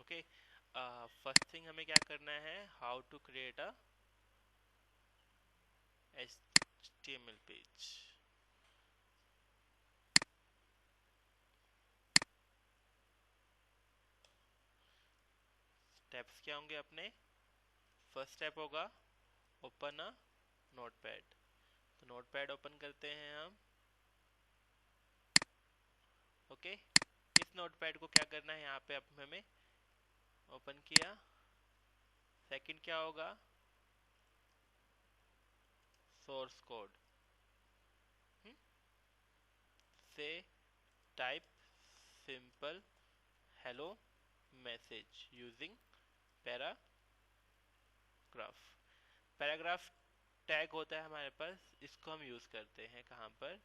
Okay, first thing हमें क्या करना है, how to create a HTML page. Steps क्या होंगे अपने? फर्स्ट स्टेप होगा ओपन अ नोटपैड। तो नोटपैड ओपन करते हैं हम। ओके, इस नोटपैड को क्या करना है, यहाँ पे अब हमें ओपन किया। सेकंड क्या होगा, सोर्स कोड से type simple hello message using paragraph. Paragraph tag होता है हमारे पास, इसको हम यूज करते हैं कहाँ पर?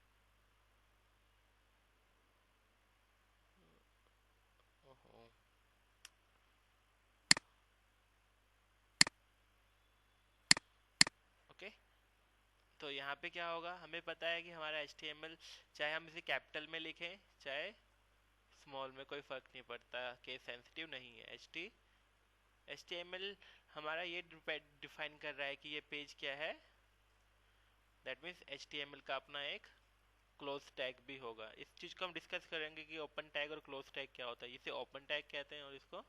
ओहो, ओके। तो यहाँ पे क्या होगा, हमें पता है कि हमारा HTML, चाहे हम इसे कैपिटल में लिखें चाहे स्मॉल में, कोई फर्क नहीं पड़ता, केस सेंसिटिव नहीं है। HTML हमारा ये डिफाइन कर रहा है कि ये पेज क्या है। दैट मीन्स HTML का अपना एक क्लोज टैग भी होगा। इस चीज को हम डिस्कस करेंगे कि ओपन टैग और क्लोज टैग क्या होता है। इसे ओपन टैग कहते हैं और इसको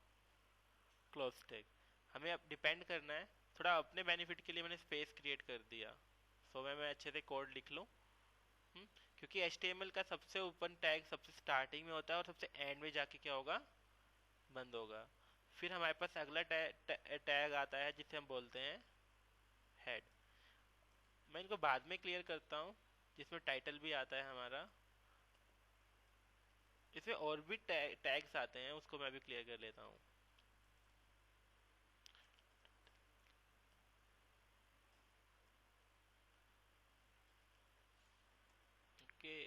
क्लोज टैग। हमें अब डिपेंड करना है, थोड़ा अपने बेनिफिट के लिए मैंने स्पेस क्रिएट कर दिया। सो मैं अच्छे से कोड लिख लूँ। क्योंकि HTML का सबसे ओपन टैग सबसे स्टार्टिंग में होता है और सबसे एंड में जाके क्या होगा, बंद होगा। फिर हमारे पास अगला टैग आता है जिसे हम बोलते हैं हेड। मैं इनको बाद में क्लियर करता हूँ, जिसमें टाइटल भी आता है हमारा। इसमें और भी टैग्स आते हैं, उसको मैं भी क्लियर कर लेता हूँ। ओके,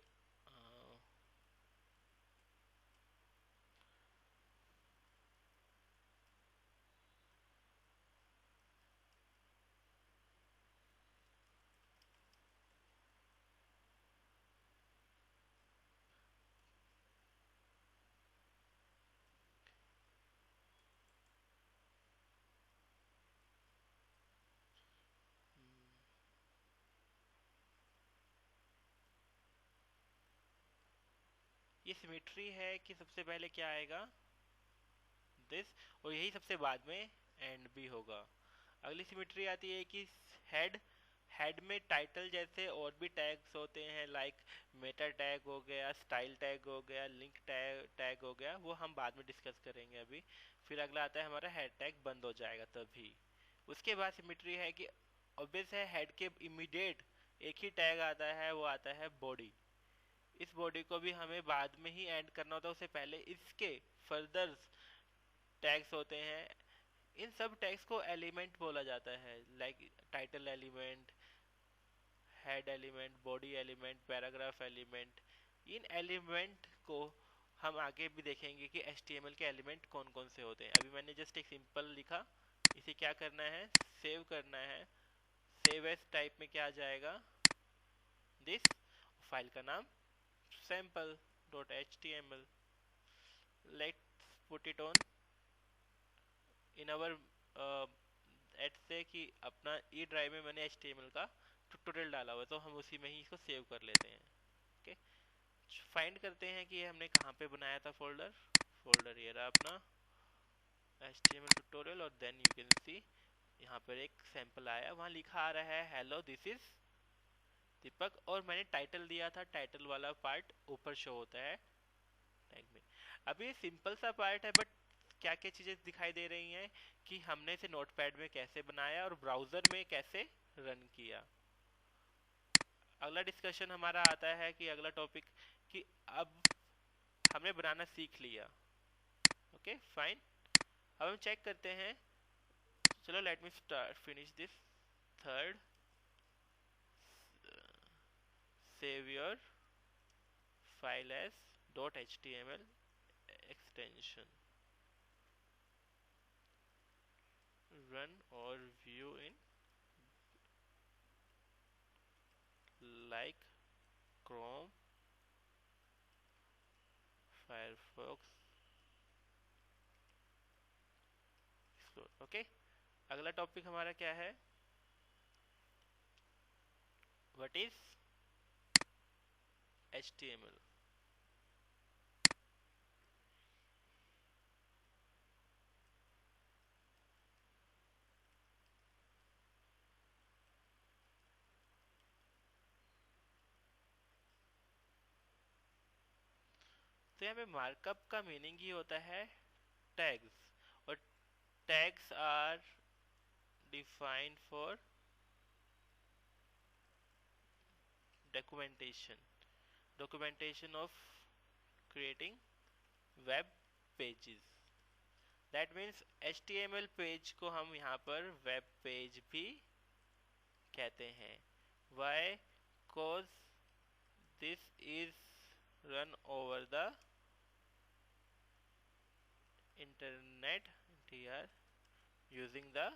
ये सिमेट्री है कि सबसे पहले क्या आएगा, दिस, और यही सबसे बाद में एंड भी होगा। अगली सिमेट्री आती है कि हेड, हेड में टाइटल जैसे और भी टैग्स होते हैं, लाइक मेटा टैग हो गया, स्टाइल टैग हो गया, लिंक टैग हो गया, वो हम बाद में डिस्कस करेंगे अभी। फिर अगला आता है हमारा हेड टैग, बंद हो जाएगा तभी। उसके बाद सिमेट्री है कि ऑब्वियस है हेड के इमीडिएट एक ही टैग आता है, वो आता है बॉडी। इस बॉडी को भी हमें बाद में ही एंड करना होता है, उससे पहले इसके फर्दर टैग्स होते हैं। इन सब टैग्स को एलिमेंट बोला जाता है, like title element, head element, body element, paragraph element. इन एलिमेंट को हम आगे भी देखेंगे कि HTML के एलिमेंट कौन कौन से होते हैं। अभी मैंने जस्ट एक सिंपल लिखा, इसे क्या करना है, सेव करना है। सेव एज टाइप में क्या आ जाएगा, दिस, फाइल का नाम sample.html। Let's put it on in our एट से कि अपना ई ड्राइव में मैंने HTML का ट्यूटोरियल डाला हुआ है, तो हम उसी में ही इसको सेव कर लेते हैं। ओके, फाइंड करते हैं कि ये हमने कहाँ पे बनाया था फोल्डर। फोल्डर ये रहा अपना HTML ट्यूटोरियल, और देन यू कैन सी यहाँ पर एक सैंपल आया, वहाँ लिखा आ रहा है हेलो दिस इज दीपक, और मैंने टाइटल दिया था, टाइटल वाला पार्ट ऊपर शो होता है टैग में। अब ये सिंपल सा पार्ट है, बट क्या क्या चीजें दिखाई दे रही हैं कि हमने इसे नोटपैड में कैसे बनाया और ब्राउजर में कैसे रन किया। अगला डिस्कशन हमारा आता है कि अगला टॉपिक, कि अब हमने बनाना सीख लिया। ओके फाइन, अब हम चेक करते हैं। चलो let me start finish this third, save your file as .html extension, run or view in like Chrome, Firefox, explore. Okay, अगला टॉपिक हमारा क्या है, व्हाट इज HTML। तो यहाँ पे मार्कअप का मीनिंग ही होता है टैग्स, और tags are defined for documentation of creating web pages। that means HTML page को हम यहाँ पर वेब पेज भी कहते हैं। why? cause this is run over the internet here using the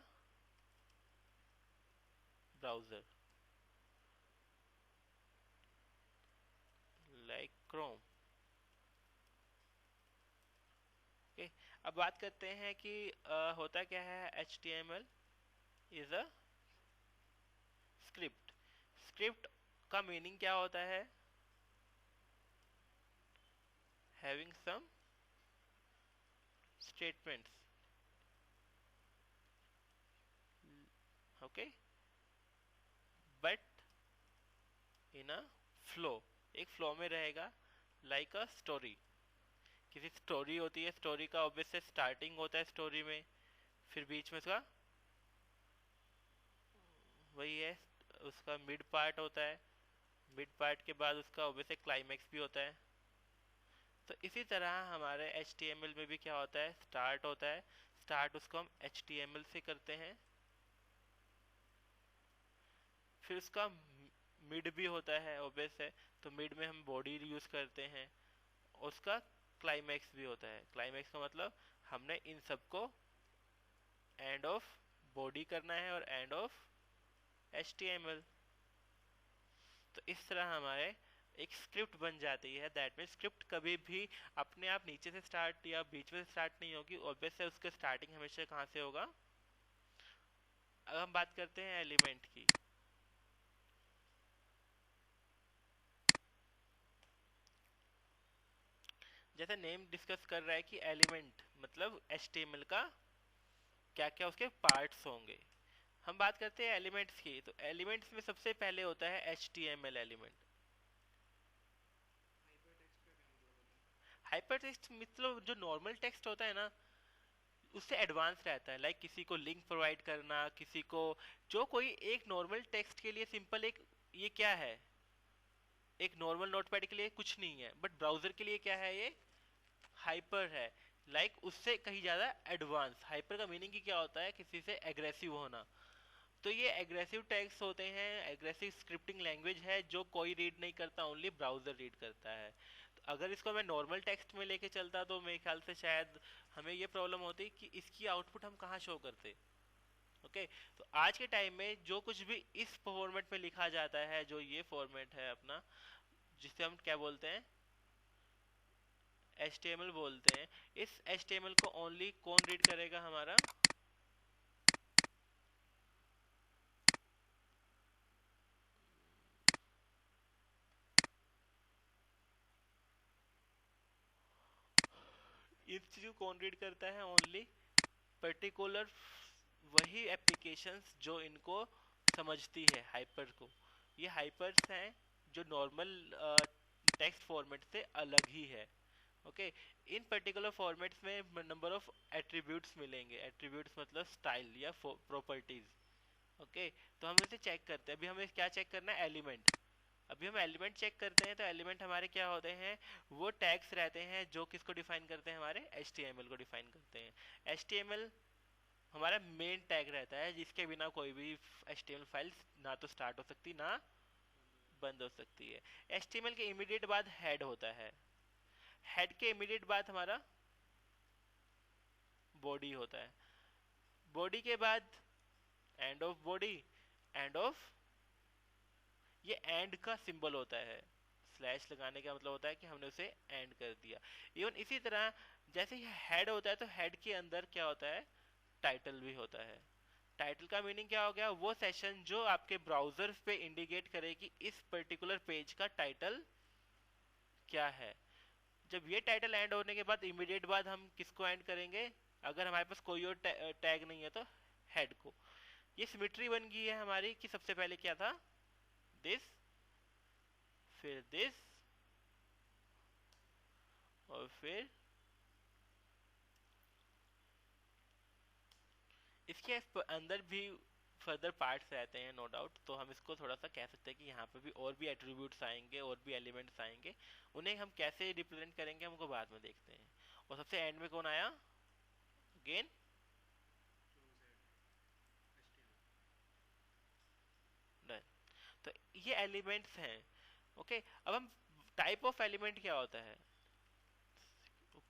browser like Chrome। Okay, अब बात करते हैं कि होता क्या है HTML is a script. Script का मीनिंग क्या होता है, having some statements. Okay, but in a flow, एक फ्लो में रहेगा, लाइक अ स्टोरी। किसी स्टोरी होती है, स्टोरी का ऑब्वियस से स्टार्टिंग होता है स्टोरी में, फिर बीच में उसका वही है, उसका मिड पार्ट होता है, मिड पार्ट के बाद उसका ऑब्वियसली क्लाइमैक्स भी होता है। तो इसी तरह हमारे HTML में भी क्या होता है, स्टार्ट होता है, स्टार्ट उसको हम HTML से करते हैं, फिर उसका मिड भी होता है ऑब्वियस है, तो मिड में हम बॉडी यूज करते हैं, उसका क्लाइमैक्स भी होता है। क्लाइमैक्स का मतलब हमने इन सबको एंड ऑफ बॉडी करना है और एंड ऑफ HTML। तो इस तरह हमारे एक स्क्रिप्ट बन जाती है। दैट मीन स्क्रिप्ट कभी भी अपने आप नीचे से स्टार्ट या बीच में से स्टार्ट नहीं होगी, ऑब्वियस है उसका स्टार्टिंग हमेशा कहाँ से होगा। अब हम बात करते हैं एलिमेंट की। जैसे नेम डिस्कस कर रहा है कि एलिमेंट मतलब HTML का क्या क्या उसके पार्ट्स होंगे। हम बात करते हैं एलिमेंट्स की, तो एलिमेंट्स में सबसे पहले होता है HTML एलिमेंट। हाइपर टेक्स्ट मतलब जो नॉर्मल टेक्स्ट होता है ना, उससे एडवांस रहता है। लाइक किसी को लिंक प्रोवाइड करना, किसी को जो कोई एक नॉर्मल टेक्स्ट के लिए सिंपल एक, ये क्या है, एक नॉर्मल नोटपैड के लिए कुछ नहीं है, बट ब्राउजर के लिए क्या है, ये हाइपर है। उससे कहीं ज्यादा एडवांस। हाइपर का मीनिंग ही क्या होता है, किसी से एग्रेसिव होना। तो ये एग्रेसिव टेक्स्ट होते हैं, एग्रेसिव स्क्रिप्टिंग लैंग्वेज है जो कोई रीड नहीं करता, ओनली ब्राउजर रीड करता है। तो अगर इसको मैं नॉर्मल टेक्स्ट में लेके चलता तो मेरे ख्याल से शायद हमें ये प्रॉब्लम होती कि इसकी आउटपुट हम कहाँ शो करते। ओके, तो आज के टाइम में जो कुछ भी इस फॉर्मेट में लिखा जाता है, जो ये फॉर्मेट है अपना, जिसे हम क्या बोलते हैं, HTML बोलते हैं, इस HTML को ओनली कौन रीड करेगा, हमारा इस चीज को कौन रीड करता है, ओनली पर्टिकुलर वही एप्लीकेशंस जो इनको समझती है, हाइपर को। ये हाइपर्स हैं जो नॉर्मल टेक्स्ट फॉर्मेट से अलग ही है। ओके, इन पर्टिकुलर फॉर्मेट्स में नंबर ऑफ एट्रीब्यूट्स मिलेंगे। एट्रीब्यूट्स मतलब स्टाइल या प्रॉपर्टीज। ओके, तो हम इसे चेक करते हैं। अभी हमें क्या चेक करना है, एलिमेंट। अभी हम एलिमेंट चेक करते हैं, तो एलिमेंट हमारे क्या होते हैं, वो टैग्स रहते हैं जो किसको डिफाइन करते हैं, हमारे HTML को डिफाइन करते हैं। HTML हमारा मेन टैग रहता है, जिसके बिना कोई भी HTML फाइल ना तो स्टार्ट हो सकती, ना बंद हो सकती है। HTML के इमीडिएट बाद हेड होता है, हेड के इमीडिएट बाद हमारा बॉडी होता है, बॉडी के बाद end of body, end of, ये एंड का सिंबल होता है। स्लैश लगाने का मतलब होता है कि हमने उसे एंड कर दिया। इवन इसी तरह जैसे ये हेड होता है, तो हेड के अंदर क्या होता है, टाइटल भी होता है। टाइटल का मीनिंग क्या हो गया? वो सेशन जो आपके ब्राउजर पे इंडिकेट करे कि इस पर्टिकुलर पेज का टाइटल क्या है। जब ये टाइटल एंड होने के बाद इमीडिएट बाद हम किसको एंड करेंगे? अगर हमारे पास कोई और टैग नहीं है तो हेड को। ये सिमेट्री बन गई है हमारी कि सबसे पहले क्या था? दिस, फिर दिस, और फिर इसके अंदर भी फर्दर पार्ट्स रहते हैं नो डाउट। तो हम इसको थोड़ा सा कह सकते हैं कि यहाँ पे भी और भी एट्रीब्यूट्स आएंगे और भी एलिमेंट्स आएंगे। उन्हें हम कैसे रिप्रेजेंट करेंगे हमको बाद में देखते हैं। और सबसे एंड में कौन आया? Again done. तो ये एलिमेंट्स हैं। ओके, अब हम टाइप ऑफ एलिमेंट क्या होता है,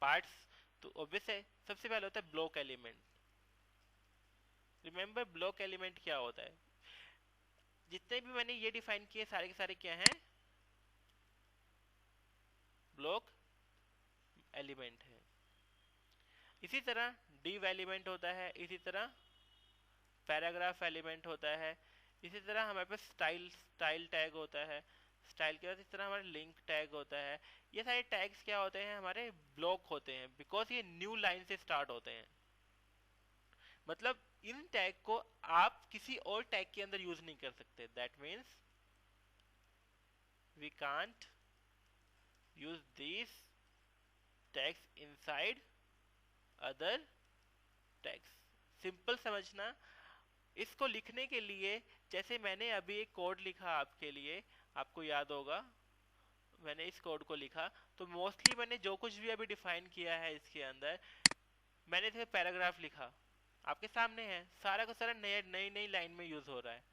पार्ट्स। तो ऑब्वियस है सबसे पहले होता है block element. Remember block element क्या होता है? जितने भी मैंने ये डिफाइन किए सारे के सारे क्या हैं? ब्लॉक एलिमेंट है। इसी तरह div एलिमेंट होता है, इसी तरह पैराग्राफ एलिमेंट होता है, इसी तरह हमारे पास स्टाइल टैग होता है। स्टाइल के बाद इस तरह हमारे लिंक टैग होता है। ये सारे टैग्स क्या होते हैं? हमारे ब्लॉक होते हैं, बिकॉज ये न्यू लाइन से स्टार्ट होते हैं। मतलब इन टैग को आप किसी और टैग के अंदर यूज नहीं कर सकते। That means we can't use this tags inside other tags. Simple समझना। इसको लिखने के लिए जैसे मैंने अभी एक कोड लिखा आपके लिए, आपको याद होगा मैंने इस कोड को लिखा, तो मोस्टली मैंने जो कुछ भी अभी डिफाइन किया है इसके अंदर, मैंने इसे पैराग्राफ लिखा, आपके सामने है, सारा का सारा नई नई नई लाइन में यूज हो रहा है।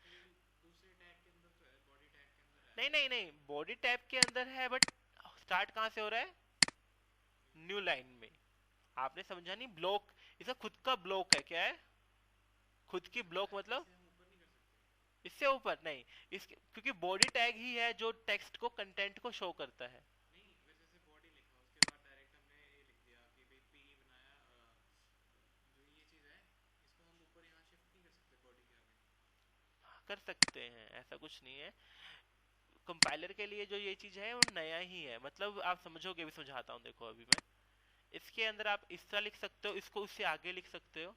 नहीं नहीं नहीं, बॉडी टैब के अंदर है, बट स्टार्ट कहाँ से हो रहा है? न्यू लाइन में। आपने समझा नहीं? ब्लॉक, इसका खुद का ब्लॉक है। क्या है? खुद की ब्लॉक मतलब इससे ऊपर नहीं, इस क्योंकि बॉडी टैग ही है जो टेक्स्ट को, कंटेंट को शो करता है। कर सकते हैं, ऐसा कुछ नहीं है। कंपाइलर के लिए जो ये चीज है वो नया ही है, मतलब आप समझोगे भी। समझाता हूँ, देखो अभी मैं इसके अंदर आप इस तरह लिख सकते हो, इसको उससे आगे लिख सकते हो।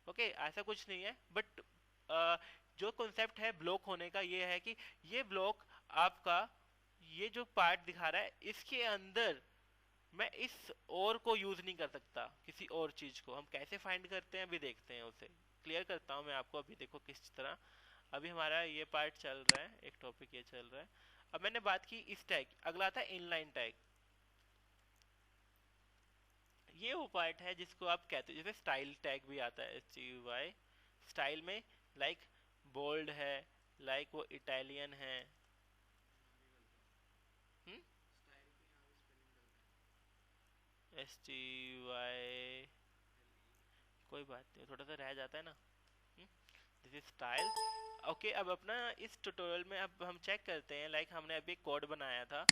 ओके, ऐसा कुछ नहीं है, बट जो कॉन्सेप्ट है ब्लॉक होने का ये है कि ये ब्लॉक आपका, ये जो पार्ट दिखा रहा है इसके अंदर मैं इस और को यूज नहीं कर सकता, किसी और चीज को। हम कैसे फाइंड करते हैं अभी देखते हैं, उसे क्लियर करता हूँ मैं आपको। अभी देखो किस तरह, अभी हमारा ये पार्ट चल रहा है, एक टॉपिक ये चल रहा है। अब मैंने बात की इस टैग, अगला आता है इनलाइन टैग। ये वो पार्ट है जिसको आप कहते हो, जैसे स्टाइल टैग भी आता है, STY। स्टाइल में लाइक बोल्ड है, लाइक वो इटालियन है। STY, कोई बात नहीं, थोड़ा सा रह जाता है ना। This is style. ओके, अब अपना इस ट्यूटोरियल में अब हम चेक करते हैं, लाइक हमने अभी कोड बनाया था।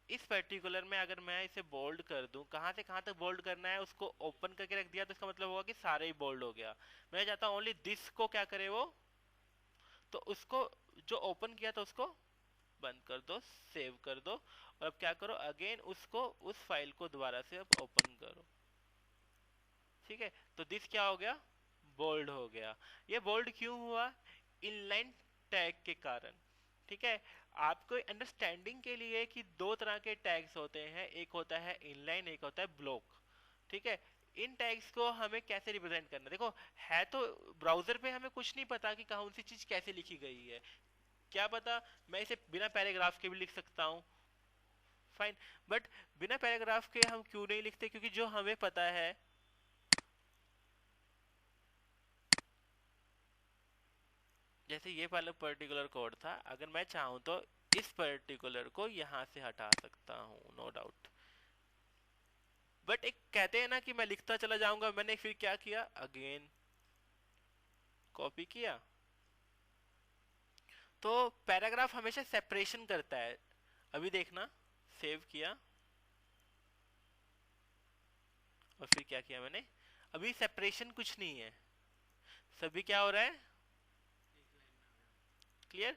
इस पर्टिकुलर में अगर मैं इसे बोल्ड कर दूं, कहाँ से कहाँ तक बोल्ड करना है, उसको ओपन करके रख दिया तो इसका मतलब होगा कि सारे ही बोल्ड हो गया। मैं चाहता हूँ ओनली दिस को क्या करे वो, तो उसको जो ओपन किया था उसको बंद कर दो, सेव कर दो, और अब क्या करो, अगेन उसको, उस फाइल को दोबारा से अब ओपन करो। ठीक है, तो दिस क्या हो गया? बोल्ड हो गया। ये बोल्ड क्यों हुआ? इनलाइन टैग के कारण। ठीक है, आपको अंडरस्टैंडिंग के लिए कि दो तरह के टैग्स होते हैं, एक होता है इनलाइन, एक होता है ब्लॉक। ठीक है, इन टैग्स को हमें कैसे रिप्रेजेंट करना, देखो है तो ब्राउजर पे हमें कुछ नहीं पता कि कौन सी चीज कैसे लिखी गई है। क्या पता मैं इसे बिना पैराग्राफ के भी लिख सकता हूँ, फाइन। बट बिना पैराग्राफ के हम क्यों नहीं लिखते? क्योंकि जो हमें पता है, जैसे ये वाला पर्टिकुलर कोड था, अगर मैं चाहूँ तो इस पर्टिकुलर को यहाँ से हटा सकता हूँ, नो डाउट। बट एक कहते हैं ना कि मैं लिखता चला जाऊंगा, मैंने फिर क्या किया, अगेन कॉपी किया। तो पैराग्राफ हमेशा सेपरेशन करता है। अभी देखना, सेव किया, और फिर क्या किया मैंने, अभी सेपरेशन कुछ नहीं है, सभी क्या हो रहा है, क्लियर।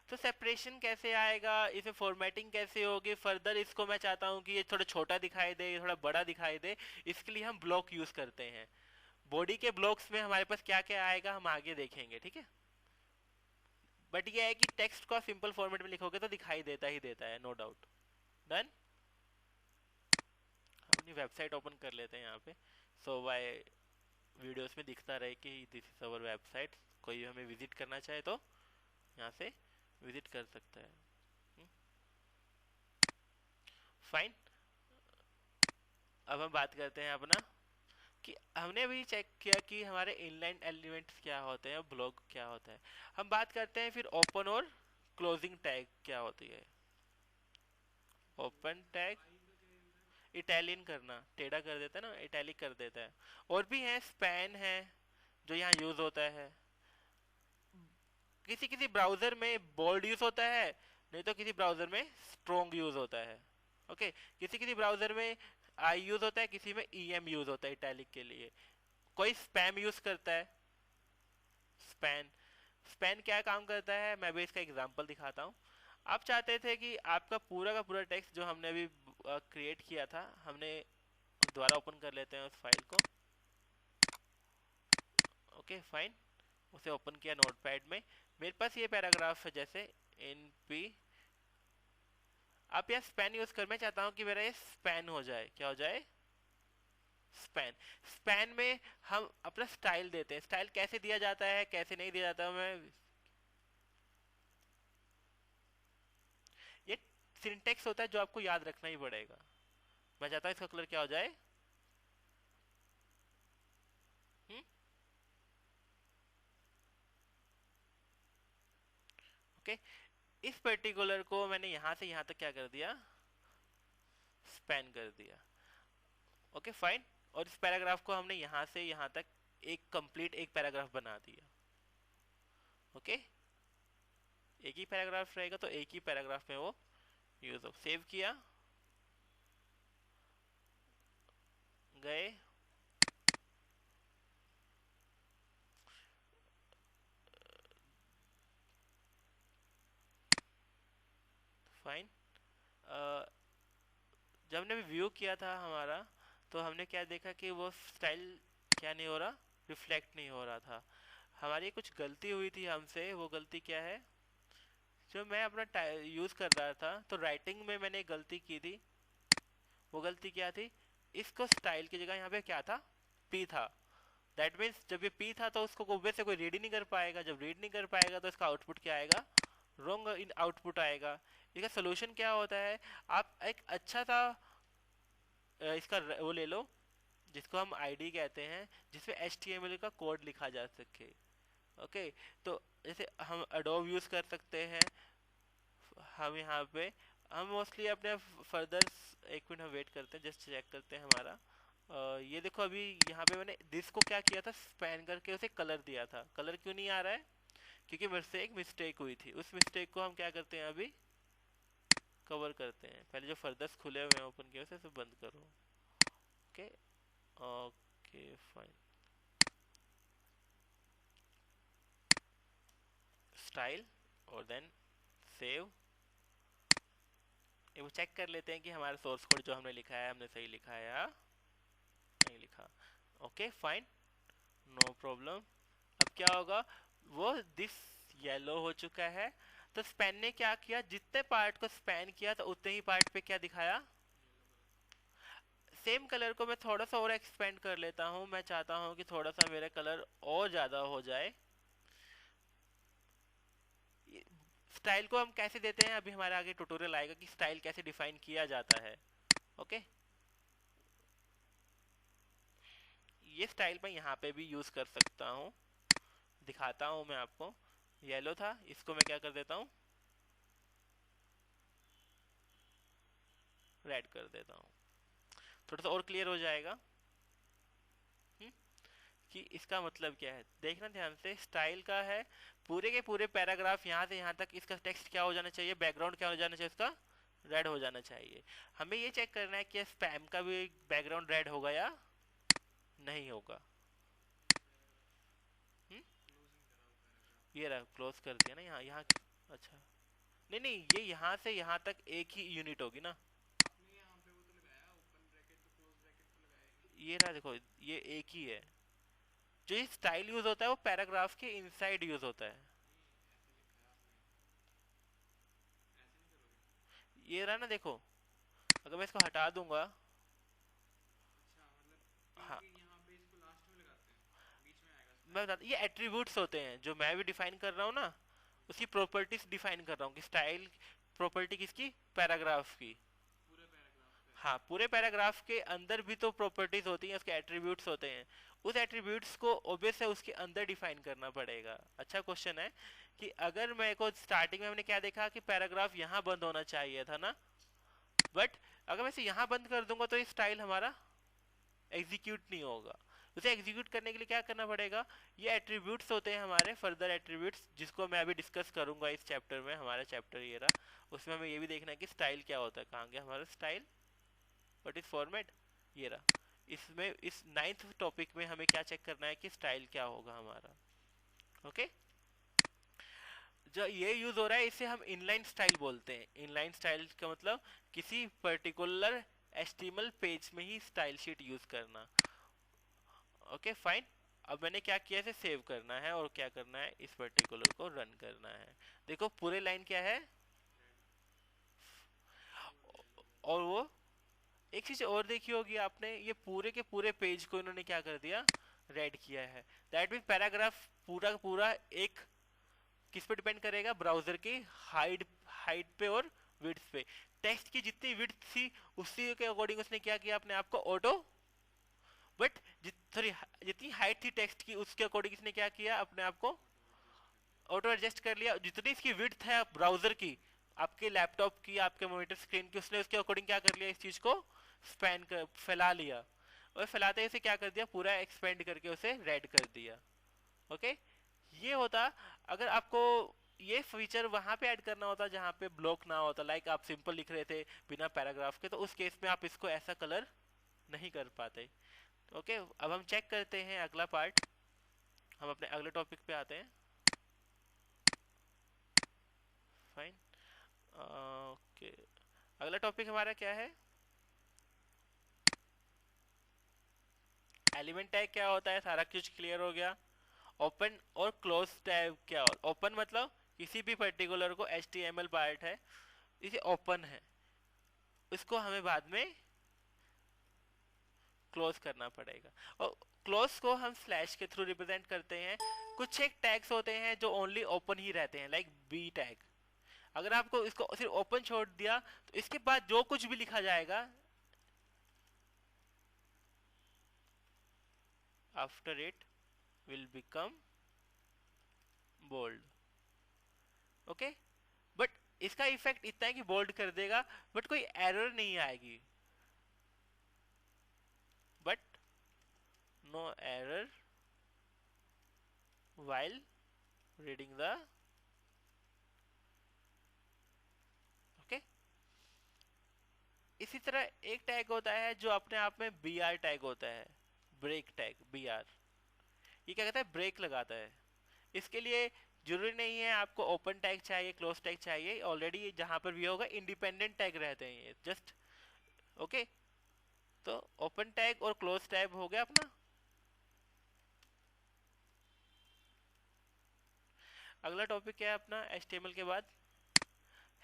तो सेपरेशन कैसे आएगा, इसे फॉर्मेटिंग कैसे होगी फर्दर, इसको मैं चाहता हूँ कि ये थोड़ा छोटा दिखाई दे, थोड़ा बड़ा दिखाई दे, इसके लिए हम ब्लॉक यूज करते हैं। बॉडी के ब्लॉक्स में हमारे पास क्या क्या आएगा हम आगे देखेंगे, ठीक है। बट ये है कि टेक्स्ट को सिंपल फॉर्मेट में लिखोगे तो दिखाई देता ही देता है, नो डाउट। डन। अपनी वेबसाइट ओपन कर लेते हैं यहाँ पे, सो बाय वीडियोस में दिखता रहे कि दिस इज अवर वेबसाइट, कोई हमें विजिट करना चाहे तो यहाँ से विजिट कर सकता है। फाइन। अब हम बात करते हैं अपना कि हमने अभी चेक किया कि हमारे इनलाइन एलिमेंट्स क्या होते हैं, ब्लॉक क्या होता है। हम बात करते हैं फिर ओपन और क्लोजिंग टैग क्या होती है। ओपन टैग इटैलियन करना, टेढ़ा कर देता है ना, इटैलिक कर देता है। और भी है, स्पैन है जो यहाँ यूज होता है, किसी किसी ब्राउजर में बोल्ड यूज होता है, नहीं तो किसी ब्राउजर में स्ट्रॉन्ग यूज होता है। ओके, किसी किसी ब्राउजर में आई यूज होता है, किसी में ईएम यूज होता है इटैलिक के लिए। कोई स्पैम यूज करता है, स्पैन। स्पैन क्या काम करता है, मैं भी इसका एग्जांपल दिखाता हूँ। आप चाहते थे कि आपका पूरा का पूरा टेक्स्ट जो हमने अभी क्रिएट किया था, हमने दोबारा ओपन कर लेते हैं उस फाइल को। ओके फाइन, उसे ओपन किया नोटपैड में। मेरे पास ये पैराग्राफ है जैसे इन पी, आप यहाँ स्पैन यूज कर, मैं चाहता हूँ कि मेरा ये स्पैन हो जाए, क्या हो जाए, स्पैन। स्पैन में हम अपना स्टाइल देते हैं, स्टाइल कैसे दिया जाता है कैसे नहीं दिया जाता है, मैं ये सिंटेक्स होता है जो आपको याद रखना ही पड़ेगा। मैं चाहता हूँ इसका कलर क्या हो जाए, ओके। इस पर्टिकुलर को मैंने यहां से यहां तक क्या कर दिया, स्पैन कर दिया। Okay fine. और इस पैराग्राफ को हमने यहां से यहां तक एक कंप्लीट एक पैराग्राफ बना दिया। ओके, एक ही पैराग्राफ रहेगा तो एक ही पैराग्राफ में वो यूज हो। सेव किया, गए, फाइन। जब हमने व्यू किया था हमारा, तो हमने क्या देखा कि वो स्टाइल क्या नहीं हो रहा, रिफ्लेक्ट नहीं हो रहा था। हमारी कुछ गलती हुई थी हमसे, वो गलती क्या है, जो मैं अपना यूज कर रहा था तो राइटिंग में मैंने गलती की थी। वो गलती क्या थी, इसको स्टाइल की जगह यहाँ पे क्या था, पी था। दैट मीन्स जब ये पी था तो उसको ऑब्वियस से कोई रीड ही नहीं कर पाएगा, जब रीड नहीं कर पाएगा तो इसका आउटपुट क्या आएगा, रॉन्ग इन आउटपुट आएगा। इसका सोल्यूशन क्या होता है, आप एक अच्छा सा इसका वो ले लो जिसको हम आईडी कहते हैं, जिसमें HTML का कोड लिखा जा सके। ओके, तो जैसे हम एडोब यूज कर सकते हैं। हम यहाँ पे हम मोस्टली अपने फर्दर, एक मिनट हम वेट करते हैं, जस्ट चेक करते हैं हमारा। ये देखो अभी यहाँ पे मैंने दिस को क्या किया था, स्पैन करके उसे कलर दिया था। कलर क्यों नहीं आ रहा है, क्योंकि मेरे से एक मिस्टेक हुई थी। उस मिस्टेक को हम क्या करते हैं, अभी कवर करते हैं। पहले जो फर्दर्स खुले हुए हैं ओपन किए उसे सब बंद करो। Okay, okay fine. स्टाइल और देन सेव। वो चेक कर लेते हैं कि हमारा सोर्स कोड जो हमने लिखा है हमने सही लिखा है या नहीं लिखा। Okay fine, no problem. अब क्या होगा, वो दिस येलो हो चुका है। तो स्पैन ने क्या किया, जितने पार्ट को स्पैन किया तो उतने ही पार्ट पे क्या दिखाया, सेम कलर को मैं थोड़ा सा और एक्सपेंड कर लेता हूँ। मैं चाहता हूँ कि थोड़ा सा मेरा कलर और ज्यादा हो जाए। स्टाइल को हम कैसे देते हैं, अभी हमारे आगे ट्यूटोरियल आएगा कि स्टाइल कैसे डिफाइन किया जाता है। ओके, ये स्टाइल मैं यहाँ पे भी यूज कर सकता हूँ, दिखाता हूँ मैं आपको। येलो था, इसको मैं क्या कर देता हूँ, रेड कर देता हूँ, थोड़ा सा और क्लियर हो जाएगा। कि इसका मतलब क्या है, देखना ध्यान से। स्टाइल का है पूरे के पूरे पैराग्राफ यहाँ से यहाँ तक इसका टेक्स्ट क्या हो जाना चाहिए, बैकग्राउंड क्या हो जाना चाहिए, उसका रेड हो जाना चाहिए। हमें ये चेक करना है कि स्पैम का भी बैकग्राउंड रेड होगा या नहीं होगा। हम्म? ये रहा, क्लोज कर दिया ना यहाँ यहाँ। अच्छा, नहीं नहीं, ये यहाँ से यहाँ तक एक ही यूनिट होगी ना। ये रहा देखो, ये एक ही है। जो ये स्टाइल यूज होता है वो पैराग्राफ के इनसाइड यूज होता है। ये रहा ना देखो, अगर मैं इसको हटा दूंगा। हाँ, मैं बता, ये एट्रीब्यूट्स होते हैं जो मैं भी डिफाइन कर रहा हूँ ना, उसकी प्रॉपर्टीज डिफाइन कर रहा हूँ कि स्टाइल प्रॉपर्टी किसकी, पैराग्राफ की। हाँ, पूरे पैराग्राफ के अंदर भी तो प्रॉपर्टीज होती हैं, उसके एट्रीब्यूट्स होते हैं। उस एट्रीब्यूट्स को ऑब्वियस है उसके अंदर डिफाइन करना पड़ेगा। अच्छा क्वेश्चन है कि अगर मेरे को स्टार्टिंग में हमने क्या देखा कि पैराग्राफ यहाँ बंद होना चाहिए था ना, बट अगर मैं इसे यहाँ बंद कर दूंगा तो ये स्टाइल हमारा एग्जीक्यूट नहीं होगा। उसे एग्जीक्यूट करने के लिए क्या करना पड़ेगा, ये एट्रीब्यूट्स होते हैं हमारे, फर्दर एट्रीब्यूट्स, जिसको मैं अभी डिस्कस करूंगा इस चैप्टर में। हमारा चैप्टर ये रहा, उसमें हमें ये भी देखना है कि स्टाइल क्या होता है। कहाँ गया हमारा स्टाइल, व्हाट इज फॉर्मेट, ये रहा। इसमें इस 9th टॉपिक में हमें क्या चेक करना है कि स्टाइल क्या होगा हमारा। ओके, जो ये यूज हो रहा है इसे हम इनलाइन स्टाइल बोलते हैं। इनलाइन स्टाइल का मतलब किसी पर्टिकुलर एचटीएमएल पेज में ही स्टाइल शीट यूज करना। Okay fine. अब मैंने क्या किया, इसे सेव करना है और क्या करना है, इस पर्टिकुलर को रन करना है। देखो पूरे लाइन क्या है, और वो एक चीज और देखी होगी आपने, ये पूरे के पूरे पेज को इन्होंने क्या कर दिया, रेड किया है। दैट मीन पैराग्राफ पूरा पूरा एक किस पे डिपेंड करेगा, ब्राउजर की हाइट हाइट पे और विड्थ पे। टेक्स्ट की जितनी विड्थ थी उसी के अकॉर्डिंग उसने क्या किया, अपने आप को ऑटो, बट सॉरी, जितनी हाइट थी टेक्स्ट की उसके अकॉर्डिंग इसने क्या किया, अपने आप को ऑटो एडजस्ट कर लिया। जितनी इसकी विड्थ है ब्राउजर की, आपके लैपटॉप की, आपके मॉनिटर स्क्रीन की, उसने उसके अकॉर्डिंग क्या कर लिया, इस चीज को स्पैन कर, फैला लिया। और फैलाते ही उसे क्या कर दिया, पूरा एक्सपेंड करके उसे रेड कर दिया। ओके, ये होता। अगर आपको ये फीचर वहां पे ऐड करना होता जहां पे ब्लॉक ना होता, लाइक आप सिंपल लिख रहे थे बिना पैराग्राफ के, तो उस केस में आप इसको ऐसा कलर नहीं कर पाते। ओके, अब हम चेक करते हैं अगला पार्ट, हम अपने अगले टॉपिक पे आते हैं। फाइन, ओके, अगला टॉपिक हमारा क्या है, एलिमेंट टैग क्या होता है, सारा कुछ क्लियर हो गया। ओपन और क्लोज टैग क्या होता है, ओपन मतलब किसी भी पर्टिकुलर को HTML पार्ट है, इसे ओपन है, इसको हमें बाद में क्लोज करना पड़ेगा। और क्लोज को हम स्लैश के थ्रू रिप्रेजेंट करते हैं। कुछ एक टैग्स होते हैं जो ओनली ओपन ही रहते हैं, लाइक बी टैग। अगर आपको इसको सिर्फ ओपन छोड़ दिया तो इसके बाद जो कुछ भी लिखा जाएगा after it will become bold. Okay, but इसका इफेक्ट इतना है कि बोल्ड कर देगा, बट कोई एरर नहीं आएगी, but no error while reading the, okay. इसी तरह एक टैग होता है जो अपने आप में BR टैग होता है, ब्रेक टैग, BR। ये क्या कहता है, ब्रेक लगाता है। इसके लिए जरूरी नहीं है आपको ओपन टैग चाहिए, क्लोज टैग चाहिए, ऑलरेडी जहां पर भी होगा इंडिपेंडेंट टैग रहते हैं ये, जस्ट ओके। तो ओपन टैग और क्लोज टैग हो गया अपना। अगला टॉपिक क्या है अपना HTML के बाद,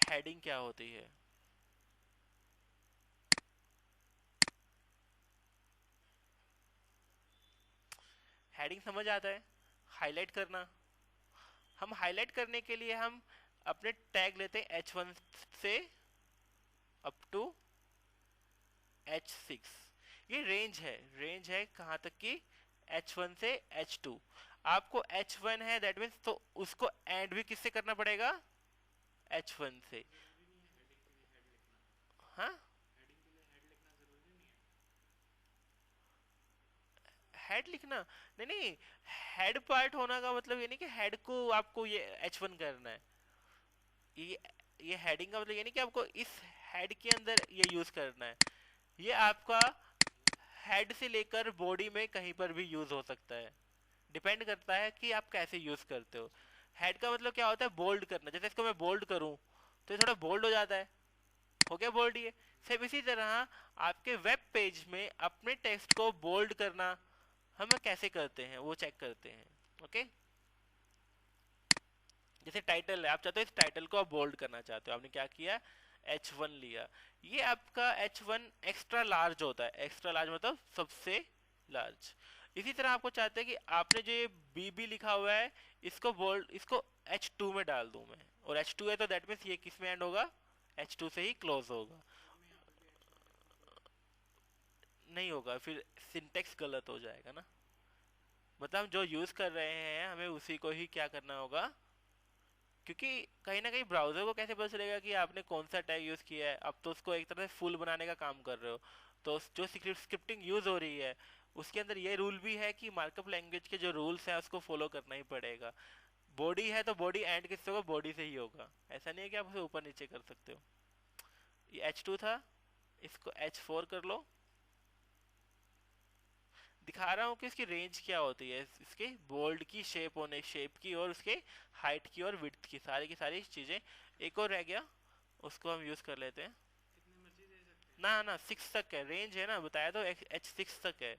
हेडिंग क्या होती है। हेडिंग समझ आता है, हाईलाइट करना। हम हाईलाइट करने के लिए हम अपने टैग लेते हैं H1 से अप टू H6। ये रेंज है कहाँ तक की, H1 से H2। आपको H1 है दैट मीन्स, तो उसको एंड भी किससे करना पड़ेगा, H1 से। हाँ, हेड लिखना, नहीं नहीं, हेड पार्ट होना का मतलब ये नहीं कि हेड को आपको ये H1 करना है। ये ये हेडिंग का मतलब ये नहीं कि आपको इस हेड के अंदर ये यूज करना है। ये आपका हेड से लेकर बॉडी में कहीं पर भी यूज हो सकता है, डिपेंड करता है कि आप कैसे यूज करते हो। हेड का मतलब क्या होता है, बोल्ड करना। जैसे इसको मैं बोल्ड करूं तो ये थोड़ा बोल्ड हो जाता है, हो गया बोल्ड ये। सेम इसी तरह आपके वेब पेज में अपने टेक्स्ट को बोल्ड करना हम कैसे करते हैं वो चेक करते हैं। ओके, जैसे टाइटल है, आप चाहते हो इस टाइटल को आप बोल्ड करना चाहते हो, आपने क्या किया, H1 लिया। ये आपका H1 एक्स्ट्रा लार्ज होता है, एक्स्ट्रा लार्ज मतलब सबसे लार्ज। इसी तरह आपको चाहते हैं कि आपने जो ये BB लिखा हुआ है इसको बोल्ड, इसको H2 में डाल दूं मैं, और H2 है तो दैट मीन्स ये किस में एंड होगा, H2 से ही क्लोज होगा। नहीं होगा, फिर सिंटेक्स गलत हो जाएगा ना। मतलब हम जो यूज कर रहे हैं हमें उसी को ही क्या करना होगा, क्योंकि कहीं ना कहीं ब्राउजर को कैसे पता चलेगा कि आपने कौन सा टैग यूज किया है। अब तो उसको एक तरह से फुल बनाने का काम कर रहे हो, तो जो स्क्रिप्टिंग यूज हो रही है उसके अंदर ये रूल भी है कि मार्कअप लैंग्वेज के जो रूल्स हैं उसको फॉलो करना ही पड़ेगा। बॉडी है तो बॉडी एंड किससे होगा, बॉडी से ही होगा, ऐसा नहीं है कि आप उसे ऊपर नीचे कर सकते हो। ये H2 था, इसको H4 कर लो। दिखा रहा हूँ कि इसकी रेंज क्या होती है, इसके बोल्ड की, शेप होने शेप की, और उसके हाइट की और विड्थ की सारी चीजें। एक और रह गया, उसको हम यूज कर लेते हैं। ना ना 6 तक है रेंज, है ना, बताया तो H6 तक है।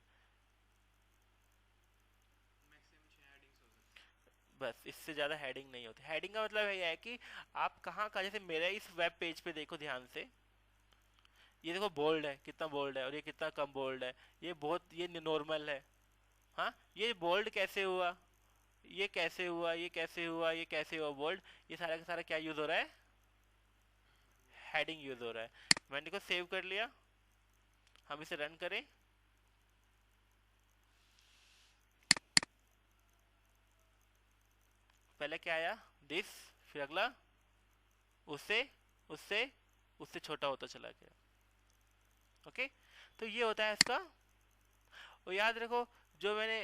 बस इससे ज्यादा हेडिंग नहीं होती। हेडिंग का मतलब ये है कि आप कहाँ का, जैसे मेरे इस वेब पेज पे देखो ध्यान से, ये देखो बोल्ड है, कितना बोल्ड है, और ये कितना कम बोल्ड है, ये बहुत, ये नॉर्मल है। हाँ, ये बोल्ड कैसे हुआ, ये कैसे हुआ, ये कैसे हुआ, ये कैसे हुआ बोल्ड, ये सारा का सारा क्या यूज हो रहा है, हेडिंग यूज हो रहा है। मैंने को सेव कर लिया, हम इसे रन करें। पहले क्या आया, दिस, फिर अगला उससे उससे उससे छोटा होता चला गया। ओके, तो ये होता है इसका। और याद रखो जो मैंने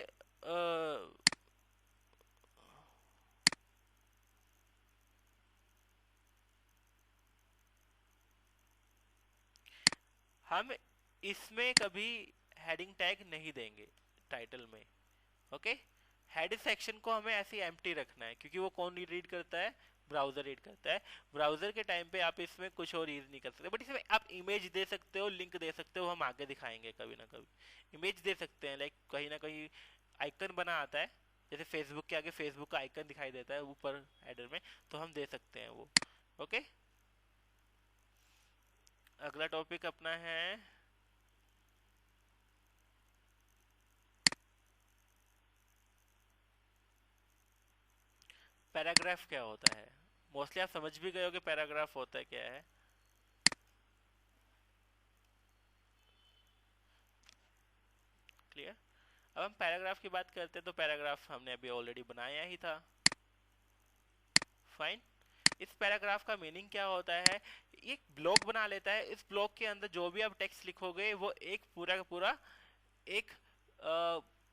हम इसमें कभी हेडिंग टैग नहीं देंगे टाइटल में। ओके, हेड सेक्शन को हमें ऐसे एम्प्टी रखना है, क्योंकि वो कौन रीड करता है, ब्राउजर रीड करता है। ब्राउजर के टाइम पे आप इसमें कुछ और यूज नहीं कर सकते, बट इसमें आप इमेज दे सकते हो, लिंक दे सकते हो, हम आगे दिखाएंगे कभी ना कभी। इमेज दे सकते हैं, लाइक कहीं ना कहीं आइकन बना आता है, जैसे फेसबुक के आगे फेसबुक का आइकन दिखाई देता है ऊपर हेडर में, तो हम दे सकते हैं वो। ओके, अगला टॉपिक अपना है पैराग्राफ। क्या होता है, मोस्टली आप समझ भी गए हो कि पैराग्राफ होता है क्या है। क्लियर। अब हम पैराग्राफ की बात करते हैं, तो पैराग्राफ हमने अभी ऑलरेडी बनाया ही था। फाइन, इस पैराग्राफ का मीनिंग क्या होता है, एक ब्लॉक बना लेता है, इस ब्लॉक के अंदर जो भी आप टेक्स्ट लिखोगे वो एक पूरा का पूरा एक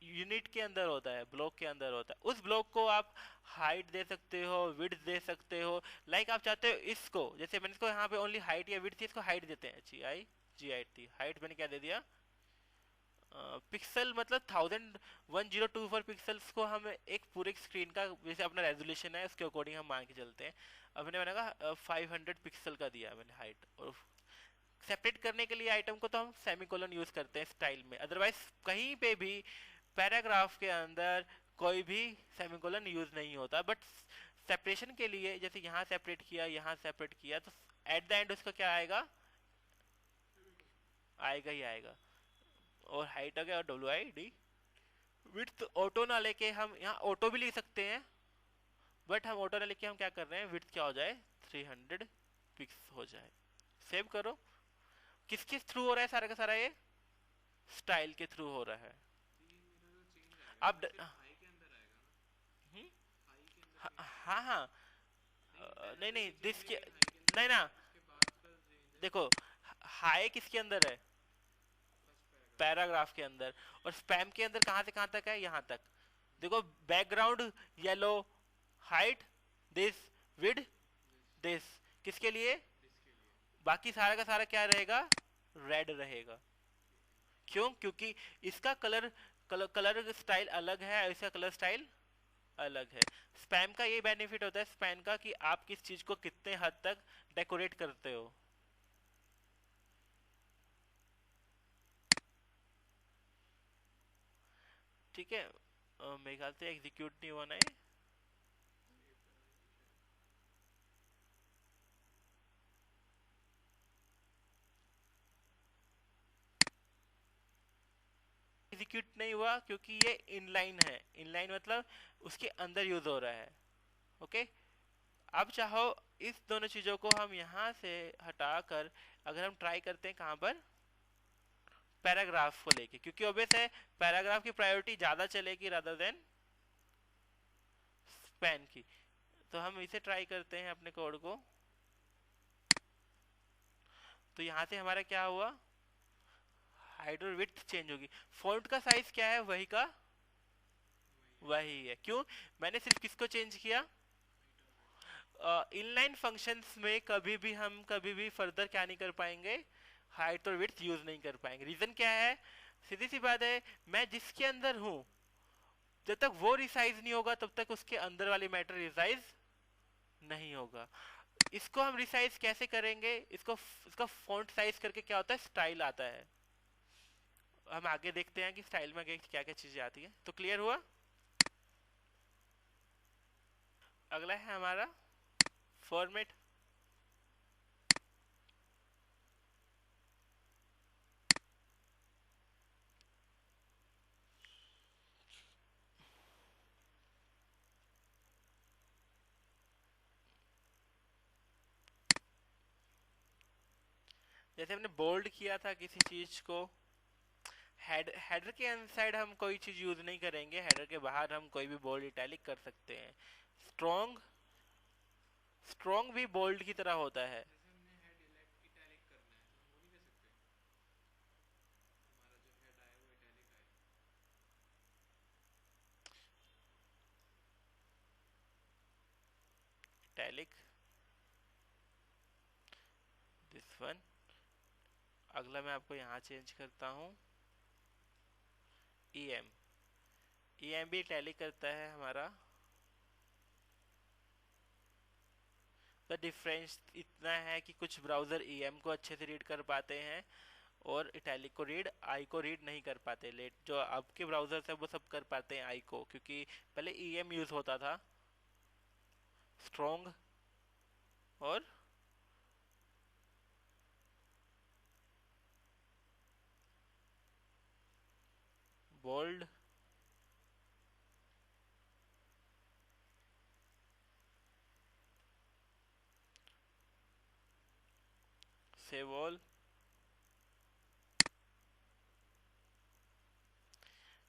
यूनिट के अंदर होता है, ब्लॉक के अंदर होता है। उस ब्लॉक को आप हाइट दे सकते हो, विड्थ दे सकते हो, लाइक आप चाहते हो इसको, जैसे मैंने इसको यहाँ पे ओनली हाइट या विड्थ थी, इसको हाइट देते हैं, जी हाइट थी, हाइट मैंने क्या दे दिया, पिक्सल, मतलब 1024 पिक्सल्स को हम एक पूरे स्क्रीन का, जैसे अपना रेजोल्यूशन है उसके अकॉर्डिंग हम मान के चलते हैं। अब मैंने कहा 500 पिक्सल का दिया मैंने हाइट, और सेपरेट करने के लिए आइटम को तो हम सेमीकोलन यूज करते हैं स्टाइल में, अदरवाइज कहीं पे भी पैराग्राफ के अंदर कोई भी सेमीकोलन यूज नहीं होता। बट सेपरेशन के लिए, जैसे यहाँ सेपरेट किया, यहाँ सेपरेट किया, तो एट द एंड उसका क्या आएगा, आएगा ही आएगा। और हाइट आ गया, और WID। विड्थ ऑटो ना लेके हम यहाँ ऑटो भी लिख सकते हैं, बट हम ऑटो ना लेके हम क्या कर रहे हैं, विड्थ क्या हो जाए, 300 पिक्स हो जाए। सेव करो। किसके थ्रू हो रहा है सारा का सारा, ये स्टाइल के थ्रू हो रहा है। अब हम्म, हाँ हाँ, नहीं नहीं दिस के, नहीं ना, देखो हाई किसके अंदर है, पैराग्राफ के अंदर, और स्पैम के अंदर कहाँ से कहाँ तक है, यहाँ तक। देखो background yellow, height this, width this, किसके लिए, बाकी सारा का सारा क्या रहेगा, रेड रहेगा। क्यों? क्योंकि इसका कलर स्टाइल अलग है, इसका कलर स्टाइल अलग है। स्पैम का ये बेनिफिट होता है स्पैम का कि आप किस चीज को कितने हद तक डेकोरेट करते हो। ठीक है, मेरे ख्याल से एग्जीक्यूट नहीं होना है। एग्जीक्यूट नहीं हुआ क्योंकि ये इनलाइन है। इनलाइन मतलब उसके अंदर यूज हो रहा है। ओके, अब चाहो इस दोनों चीजों को हम यहाँ से हटाकर अगर हम ट्राई करते हैं कहाँ पर, पैराग्राफ को लेके, क्योंकि ऑब्वियस है पैराग्राफ की प्रायोरिटी ज्यादा चलेगी रादर देन स्पैन की। तो हम इसे ट्राई करते हैं अपने कोड को। तो यहाँ से हमारा क्या हुआ, हाइट और विड्थ चेंज होगी। फॉन्ट का साइज क्या है, वही का वही है। क्यों? मैंने सिर्फ किसको चेंज किया, इनलाइन फंक्शंस में कभी भी हम कभी भी फर्दर क्या नहीं कर पाएंगे, हाइट और विड्थ यूज नहीं कर पाएंगे। रीजन क्या है, सीधी सी बात है, मैं जिसके अंदर हूं जब तक वो रिसाइज नहीं होगा तब तक उसके अंदर वाली मैटर रिसाइज नहीं होगा। इसको हम रिसाइज कैसे करेंगे, इसका फॉन्ट साइज करके क्या होता है, स्टाइल आता है। हम आगे देखते हैं कि स्टाइल में क्या क्या चीजें आती है। तो क्लियर हुआ। अगला है हमारा फॉर्मेट। जैसे हमने बोल्ड किया था किसी चीज को, हेडर के इनसाइड हम कोई चीज यूज नहीं करेंगे, हेडर के बाहर हम कोई भी बोल्ड इटैलिक कर सकते हैं। स्ट्रॉन्ग स्ट्रॉन्ग भी बोल्ड की तरह होता है। Italic this one. अगला मैं आपको यहाँ चेंज करता हूँ, EM। EM भी इटैलिक करता है हमारा। द डिफरेंस इतना है कि कुछ ब्राउजर EM को अच्छे से रीड कर पाते हैं और इटैलिक को रीड, आई को रीड नहीं कर पाते। लेट जो आपके ब्राउजर है वो सब कर पाते हैं आई को, क्योंकि पहले EM यूज होता था। स्ट्रॉन्ग और बोल्ड, सेव ऑल।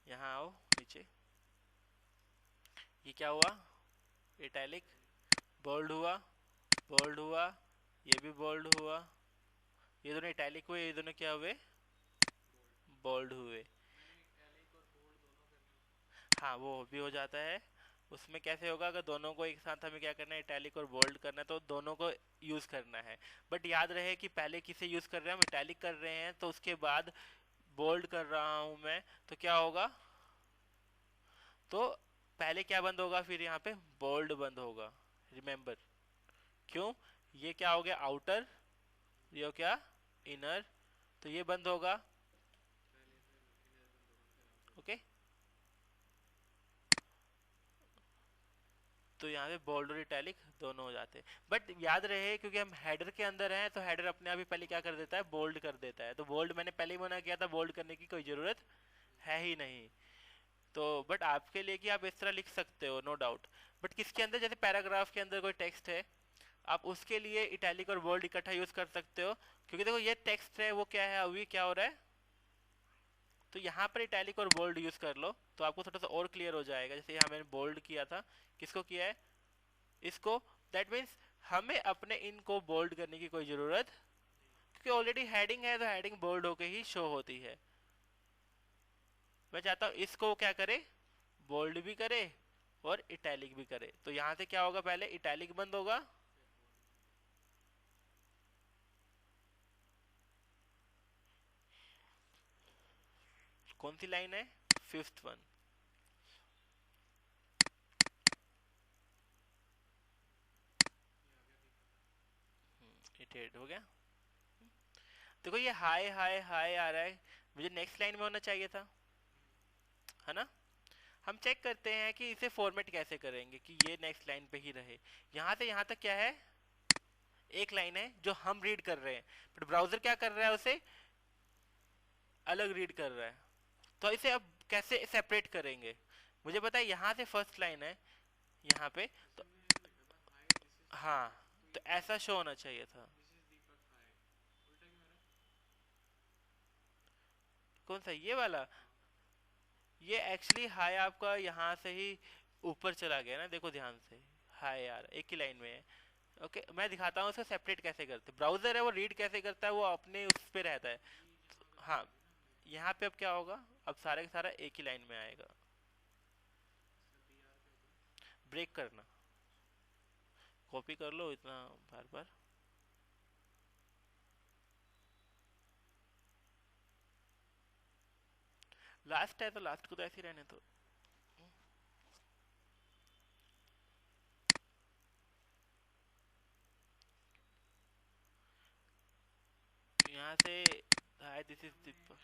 यहाँ आओ नीचे, ये क्या हुआ, इटैलिक, बोल्ड हुआ, बोल्ड हुआ, ये भी बोल्ड हुआ, ये दोनों इटैलिक हुए, ये दोनों क्या हुए, बोल्ड हुए। हाँ वो भी हो जाता है। उसमें कैसे होगा, अगर दोनों को एक साथ हमें क्या करना है, इटैलिक और बोल्ड करना है, तो दोनों को यूज करना है। बट याद रहे कि पहले किसे यूज कर रहे हैं, हम इटैलिक कर रहे हैं, तो उसके बाद बोल्ड कर रहा हूं मैं, तो क्या होगा, तो पहले क्या बंद होगा, फिर यहाँ पे बोल्ड बंद होगा। रिमेंबर, क्यों, ये क्या हो गया आउटर, ये हो क्या इनर, तो ये बंद होगा। ओके, तो यहाँ पे बोल्ड और इटैलिक दोनों हो जाते हैं। बट याद रहे क्योंकि हम हेडर के अंदर हैं, तो हेडर अपने आप ही पहले क्या कर देता है, बोल्ड कर देता है। तो बोल्ड मैंने पहले ही मना किया था, बोल्ड करने की कोई जरूरत है ही नहीं। तो बट आपके लिए कि आप इस तरह लिख सकते हो, नो डाउट। बट किसके अंदर, जैसे पैराग्राफ के अंदर कोई टेक्स्ट है, आप उसके लिए इटैलिक और बोल्ड इकट्ठा यूज कर सकते हो। क्योंकि देखो ये टेक्स्ट है, वो क्या है, अभी क्या हो रहा है, तो यहाँ पर इटैलिक और बोल्ड यूज कर लो तो आपको थोड़ा सा और क्लियर हो जाएगा। जैसे यहाँ मैंने बोल्ड किया था, किसको किया है, इसको। दैट मीन्स हमें अपने इनको बोल्ड करने की कोई जरूरत, क्योंकि ऑलरेडी हेडिंग है तो हेडिंग बोल्ड होके ही शो होती है। मैं चाहता हूँ इसको क्या करे, बोल्ड भी करे और इटैलिक भी करे। तो यहाँ से क्या होगा, पहले इटैलिक बंद होगा, कौन सी लाइन है? Fifth one. इट हो गया। देखो ये हाई हाई हाई आ रहा है, मुझे नेक्स्ट लाइन में होना चाहिए था, है ना? हम चेक करते हैं कि इसे फॉर्मेट कैसे करेंगे कि ये नेक्स्ट लाइन पे ही रहे। यहाँ से यहाँ तक क्या है? एक लाइन है जो हम रीड कर रहे हैं, बट ब्राउजर क्या कर रहा है? उसे अलग रीड कर रहा है। तो इसे अब कैसे सेपरेट करेंगे? मुझे पता है यहाँ से फर्स्ट लाइन है यहाँ पे, तो हाँ, तो ऐसा शो होना चाहिए था। कौन सा? ये वाला? ये एक्चुअली हाई आपका यहाँ से ही ऊपर चला गया ना, देखो ध्यान से। हाई यार एक ही लाइन में है। ओके, मैं दिखाता हूँ उसको सेपरेट कैसे करते। ब्राउजर है वो रीड कैसे करता है, वो अपने उस पे रहता है। हाँ, यहाँ पे अब क्या होगा? अब सारा का सारा एक ही लाइन में आएगा। ब्रेक करना, कॉपी कर लो इतना बार बार। लास्ट है तो लास्ट को तो ऐसे ही रहने दो। यहाँ से हाय दिस इज दीपक।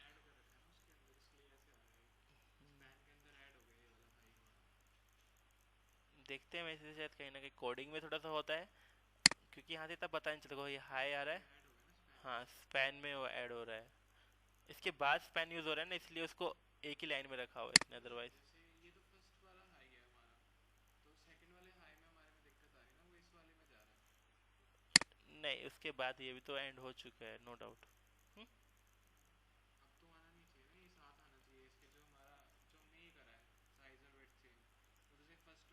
देखते हैं वैसे, शायद कहीं ना कहीं कोडिंग में थोड़ा सा होता है, क्योंकि यहाँ से इतना पता नहीं चलता। ये हाई आ रहा है, हाँ स्पैन में वो ऐड हो रहा है, इसके बाद स्पैन यूज हो रहा है ना, इसलिए उसको एक ही लाइन में रखा हुआ है इसने, अदरवाइज। नहीं, उसके बाद ये भी तो एंड हो चुका है, नो डाउट।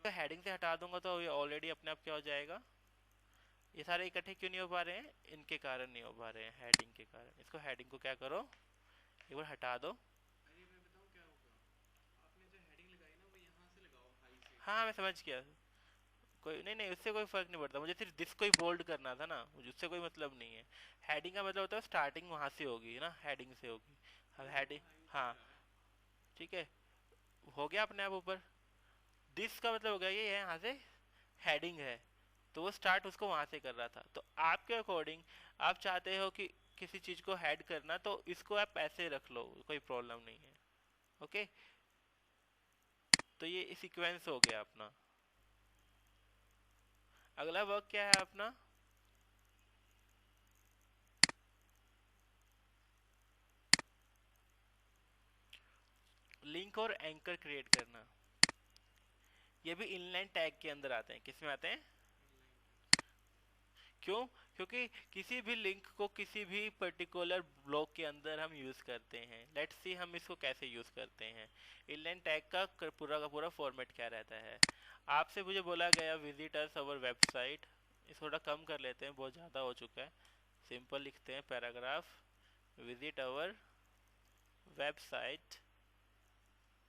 तो हेडिंग से हटा दूंगा तो ये ऑलरेडी अपने आप क्या हो जाएगा? ये सारे इकट्ठे क्यों नहीं हो पा रहे हैं? इनके कारण नहीं हो पा रहे हैं, हेडिंग के कारण। इसको हेडिंग को क्या करो, एक बार हटा दो। हाँ मैं समझ गया। कोई नहीं नहीं, उससे कोई फर्क नहीं पड़ता, मुझे सिर्फ दिस को ही बोल्ड करना था ना, मुझे उससे कोई मतलब नहीं है। हेडिंग का मतलब होता है स्टार्टिंग वहां से होगी ना, हेडिंग से होगी। अब हेडिंग, हाँ ठीक है, हो गया अपने आप ऊपर। दिस का मतलब हो गया ये है, यहाँ से हेडिंग है, तो वो स्टार्ट उसको वहां से कर रहा था। तो आपके अकॉर्डिंग आप चाहते हो कि किसी चीज को हेड करना, तो इसको आप ऐसे रख लो, कोई प्रॉब्लम नहीं है। ओके, तो ये सीक्वेंस हो गया अपना। अगला वर्क क्या है अपना? लिंक और एंकर क्रिएट करना। ये भी इनलाइन टैग के अंदर आते हैं। किस में आते हैं? क्यों? क्योंकि किसी भी लिंक को किसी भी पर्टिकुलर ब्लॉक के अंदर हम यूज करते हैं। लेट्स सी हम इसको कैसे यूज करते हैं। इनलाइन टैग का पूरा फॉर्मेट क्या रहता है? आपसे मुझे बोला गया विजिट अस अवर वेबसाइट, इस थोड़ा कम कर लेते हैं, बहुत ज़्यादा हो चुका है। सिंपल लिखते हैं पैराग्राफ, विजिट अवर वेबसाइट,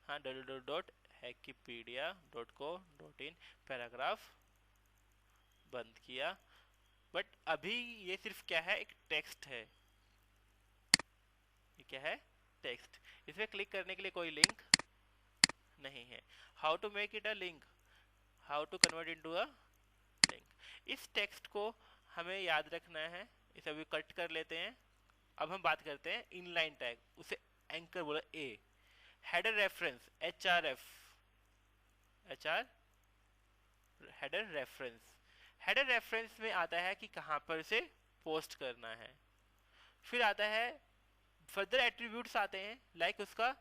हाँ www.wikipedia.co.in, पैराग्राफ बंद किया। बट अभी ये सिर्फ क्या है? एक टेक्स्ट है। ये क्या है? टेक्स्ट। इसमें क्लिक करने के लिए कोई लिंक नहीं है। How to make it a link, how to convert into a link. इस टेक्स्ट को हमें याद रखना है, इसे अभी कट कर लेते हैं। अब हम बात करते हैं इनलाइन टैग, उसे एंकर बोला A. Header reference, H R header reference. Header reference में आता है कि कहां पर से पोस्ट करना है। फिर आता है फर्दर एट्रीब्यूट्स आते हैं, लाइक उसका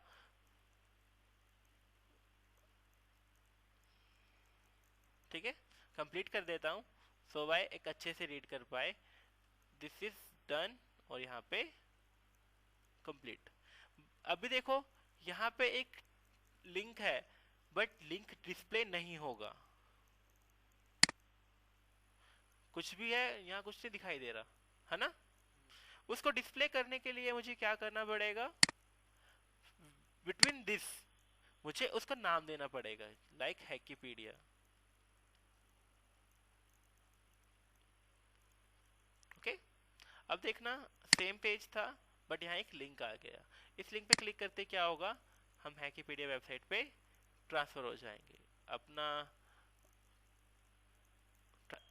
ठीक है, कंप्लीट कर देता हूं सो वाई एक अच्छे से रीड कर पाए। दिस इज डन, और यहाँ पे कंप्लीट। अभी देखो यहाँ पे एक लिंक है, बट लिंक डिस्प्ले नहीं होगा। कुछ भी है यहाँ, कुछ नहीं दिखाई दे रहा, है ना? उसको डिस्प्ले करने के लिए मुझे क्या करना पड़ेगा? बिटवीन दिस मुझे उसका नाम देना पड़ेगा, लाइक हैकीपीडिया। ओके, अब देखना सेम पेज था, बट यहाँ एक लिंक आ गया। इस लिंक पे क्लिक करते क्या होगा? हम हैकीपीडिया वेबसाइट पे ट्रांसफ़र हो जाएंगे। अपना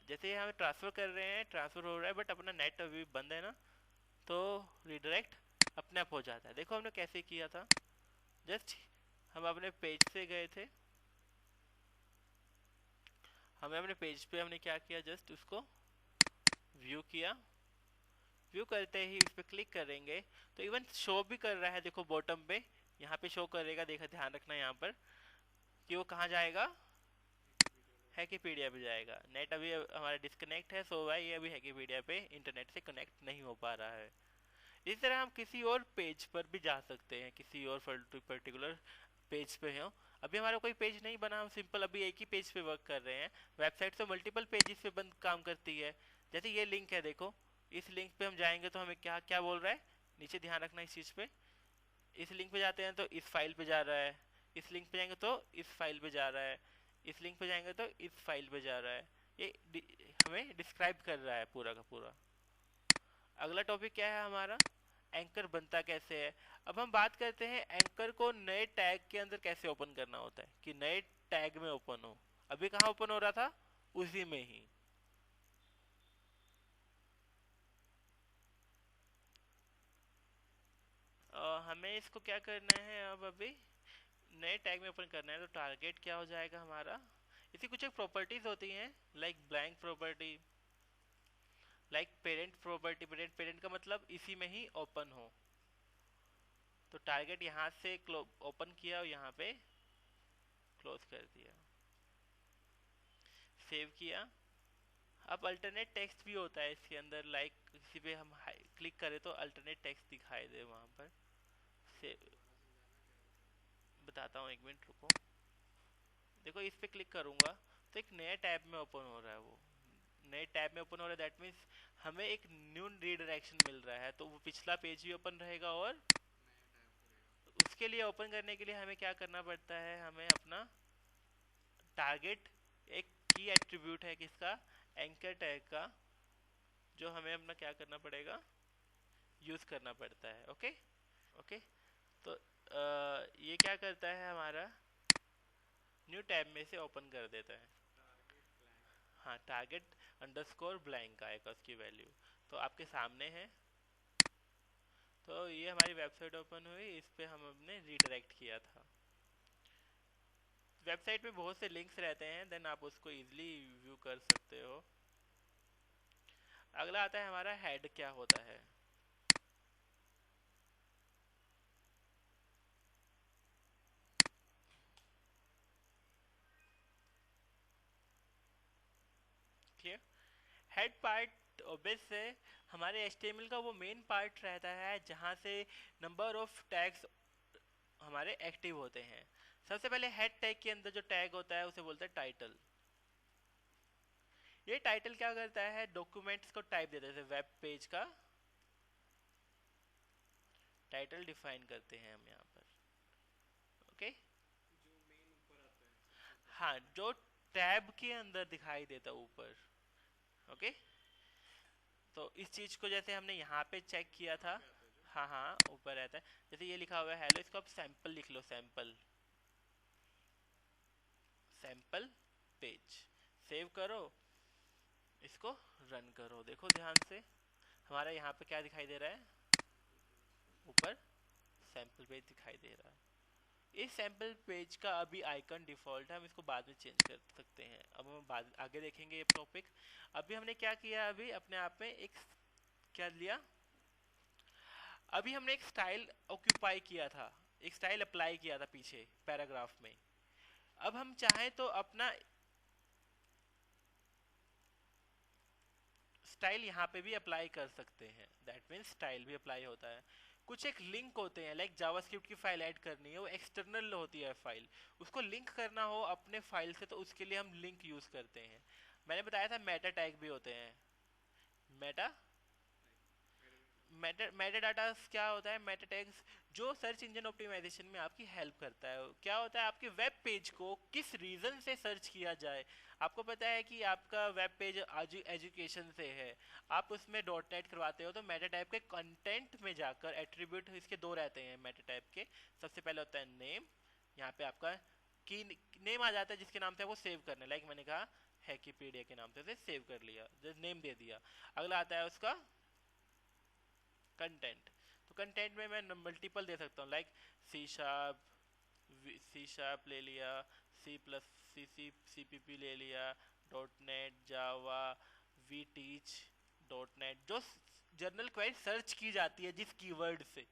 जैसे हम ट्रांसफ़र कर रहे हैं, ट्रांसफ़र हो रहा है, बट अपना नेट अभी बंद है ना, तो रिडायरेक्ट अपने आप हो जाता है। देखो हमने कैसे किया था। जस्ट हम अपने पेज से गए थे, हमें अपने पेज पे हमने क्या किया, जस्ट उसको व्यू किया। व्यू करते ही इस पर क्लिक करेंगे तो इवन शो भी कर रहा है, देखो बॉटम पे यहाँ पे शो करेगा। देखा, ध्यान रखना यहाँ पर कि वो कहाँ जाएगा, हैकीपीडिया पे जाएगा। नेट अभी हमारा डिस्कनेक्ट है, सो भाई ये अभी हैकीपीडिया पे इंटरनेट से कनेक्ट नहीं हो पा रहा है। इस तरह हम किसी और पेज पर भी जा सकते हैं, किसी और पर्टिकुलर पेज पे हो। अभी हमारा कोई पेज नहीं बना, हम सिंपल अभी एक ही पेज पे वर्क कर रहे हैं। वेबसाइट तो मल्टीपल पेजेस पे बंद काम करती है। जैसे ये लिंक है, देखो इस लिंक पे हम जाएंगे तो हमें क्या क्या बोल रहा है, नीचे ध्यान रखना इस चीज़ पे। इस लिंक पे जाते हैं तो इस फाइल पे जा रहा है, इस लिंक पे जाएंगे तो इस फाइल पे जा रहा है, इस लिंक पे जाएंगे तो इस फाइल पे जा रहा है। ये हमें डिस्क्राइब कर रहा है पूरा का पूरा। अगला टॉपिक क्या है हमारा, एंकर बनता कैसे है। अब हम बात करते हैं एंकर को नए टैग के अंदर कैसे ओपन करना होता है, कि नए टैग में ओपन हो। अभी कहाँ ओपन हो रहा था, उसी में ही। हमें इसको क्या करना है, अब अभी नए टैग में ओपन करना है। तो टारगेट क्या हो जाएगा हमारा, इसकी कुछ एक प्रॉपर्टीज होती हैं, like blank property, like parent property. Parent का मतलब इसी में ही ओपन हो। तो टारगेट यहाँ से ओपन किया और यहाँ पे क्लोज कर दिया, सेव किया। अब अल्टरनेट टेक्स्ट भी होता है इसके अंदर, लाइक किसी पे हम क्लिक करें तो अल्टरनेट टेक्स्ट दिखाई दे वहाँ पर। से बताता हूँ, एक मिनट रुको। देखो इस पे क्लिक करूँगा तो एक नया टैब में ओपन हो रहा है, वो नए टैब में ओपन हो रहा है। दैट मीन्स हमें एक न्यू रीडायरेक्शन मिल रहा है, तो वो पिछला पेज भी ओपन रहेगा। और उसके लिए ओपन करने के लिए हमें क्या करना पड़ता है, हमें अपना टारगेट, एक की एट्रीब्यूट है किसका, एंकर टैग का, जो हमें अपना क्या करना पड़ेगा, यूज करना पड़ता है। Okay okay. तो ये क्या करता है, हमारा न्यू टैब में से ओपन कर देता है। हाँ, टारगेट अंडरस्कोर ब्लैंक आएगा उसकी वैल्यू, तो आपके सामने है। तो ये हमारी वेबसाइट ओपन हुई, इस पे हम हमने रीडायरेक्ट किया था। वेबसाइट में बहुत से लिंक्स रहते हैं, देन आप उसको इजीली व्यू कर सकते हो। अगला आता है हमारा हेड क्या होता है। ठीक है, हेड पार्ट ऑब्वियस से हमारे HTML का वो मेन पार्ट रहता है, जहाँ से नंबर ऑफ टैग्स हमारे एक्टिव होते हैं। सबसे पहले हेड टैग के अंदर जो टैग होता है उसे बोलते हैं टाइटल। ये टाइटल क्या करता है, डॉक्यूमेंट्स को टाइप देता है। जैसे वेब पेज का टाइटल डिफाइन करते हैं हम यहाँ पर। ओके, हाँ, जो टैब के अंदर दिखाई देता है ऊपर। ओके, तो इस चीज को जैसे हमने यहाँ पे चेक किया था, हाँ हाँ ऊपर रहता है। जैसे ये लिखा हुआ है हेलो, इसको आप सैंपल लिख लो, सैंपल, सैंपल पेज। सेव करो, इसको रन करो। देखो ध्यान से, हमारा यहाँ पे क्या दिखाई दे रहा है, ऊपर सैंपल पेज दिखाई दे रहा है। इस सैंपल पेज का अभी आइकन डिफॉल्ट है, हम इसको बाद में चेंज कर सकते हैं। अब हम बाद आगे देखेंगे ये टॉपिक। अभी हमने क्या किया, अभी अपने आप में एक क्या लिया, अभी हमने एक स्टाइल ऑक्यूपाई किया था, एक स्टाइल अप्लाई किया था पीछे पैराग्राफ में। अब हम चाहें तो अपना स्टाइल यहाँ पे भी अप्लाई कर सकते हैं। दैट मीन्स स्टाइल भी अप्लाई होता है। कुछ एक लिंक होते हैं, लाइक जावास्क्रिप्ट की फाइल ऐड करनी है, वो एक्सटर्नल होती है फाइल, उसको लिंक करना हो अपने फाइल से, तो उसके लिए हम लिंक यूज करते हैं। मैंने बताया था मेटा टैग भी होते हैं, मेटा मेटा डाटा क्या होता है? मेटा टैग्स जो सर्च इंजन ऑप्टिमाइजेशन में आपकी हेल्प करता है। क्या होता है? आपके वेब पेज को किस रीजन से सर्च किया जाए। आपको पता है कि आपका वेब पेज एजुकेशन से है, आप उसमें डॉट नेट करवाते हो, तो मेटा टाइप के कंटेंट में जाकर एट्रीब्यूट इसके दो रहते हैं मेटा टाइप के। सबसे पहले होता है नेम, यहाँ पे आपका की नेम आ जाता है जिसके नाम से वो सेव करना है। लाइक मैंने कहा हैकीपीडिया के नाम से उसे सेव कर लिया, जस्ट नेम दे दिया। अगला आता है उसका कंटेंट। तो कंटेंट में मैं मल्टीपल दे सकता हूँ, लाइक सी शार्प ले लिया, C plus C P P ले लिया, dot net, Java, we teach, dot net, जो जर्नल क्वेरी सर्च की जाती है जिस कीवर्ड से,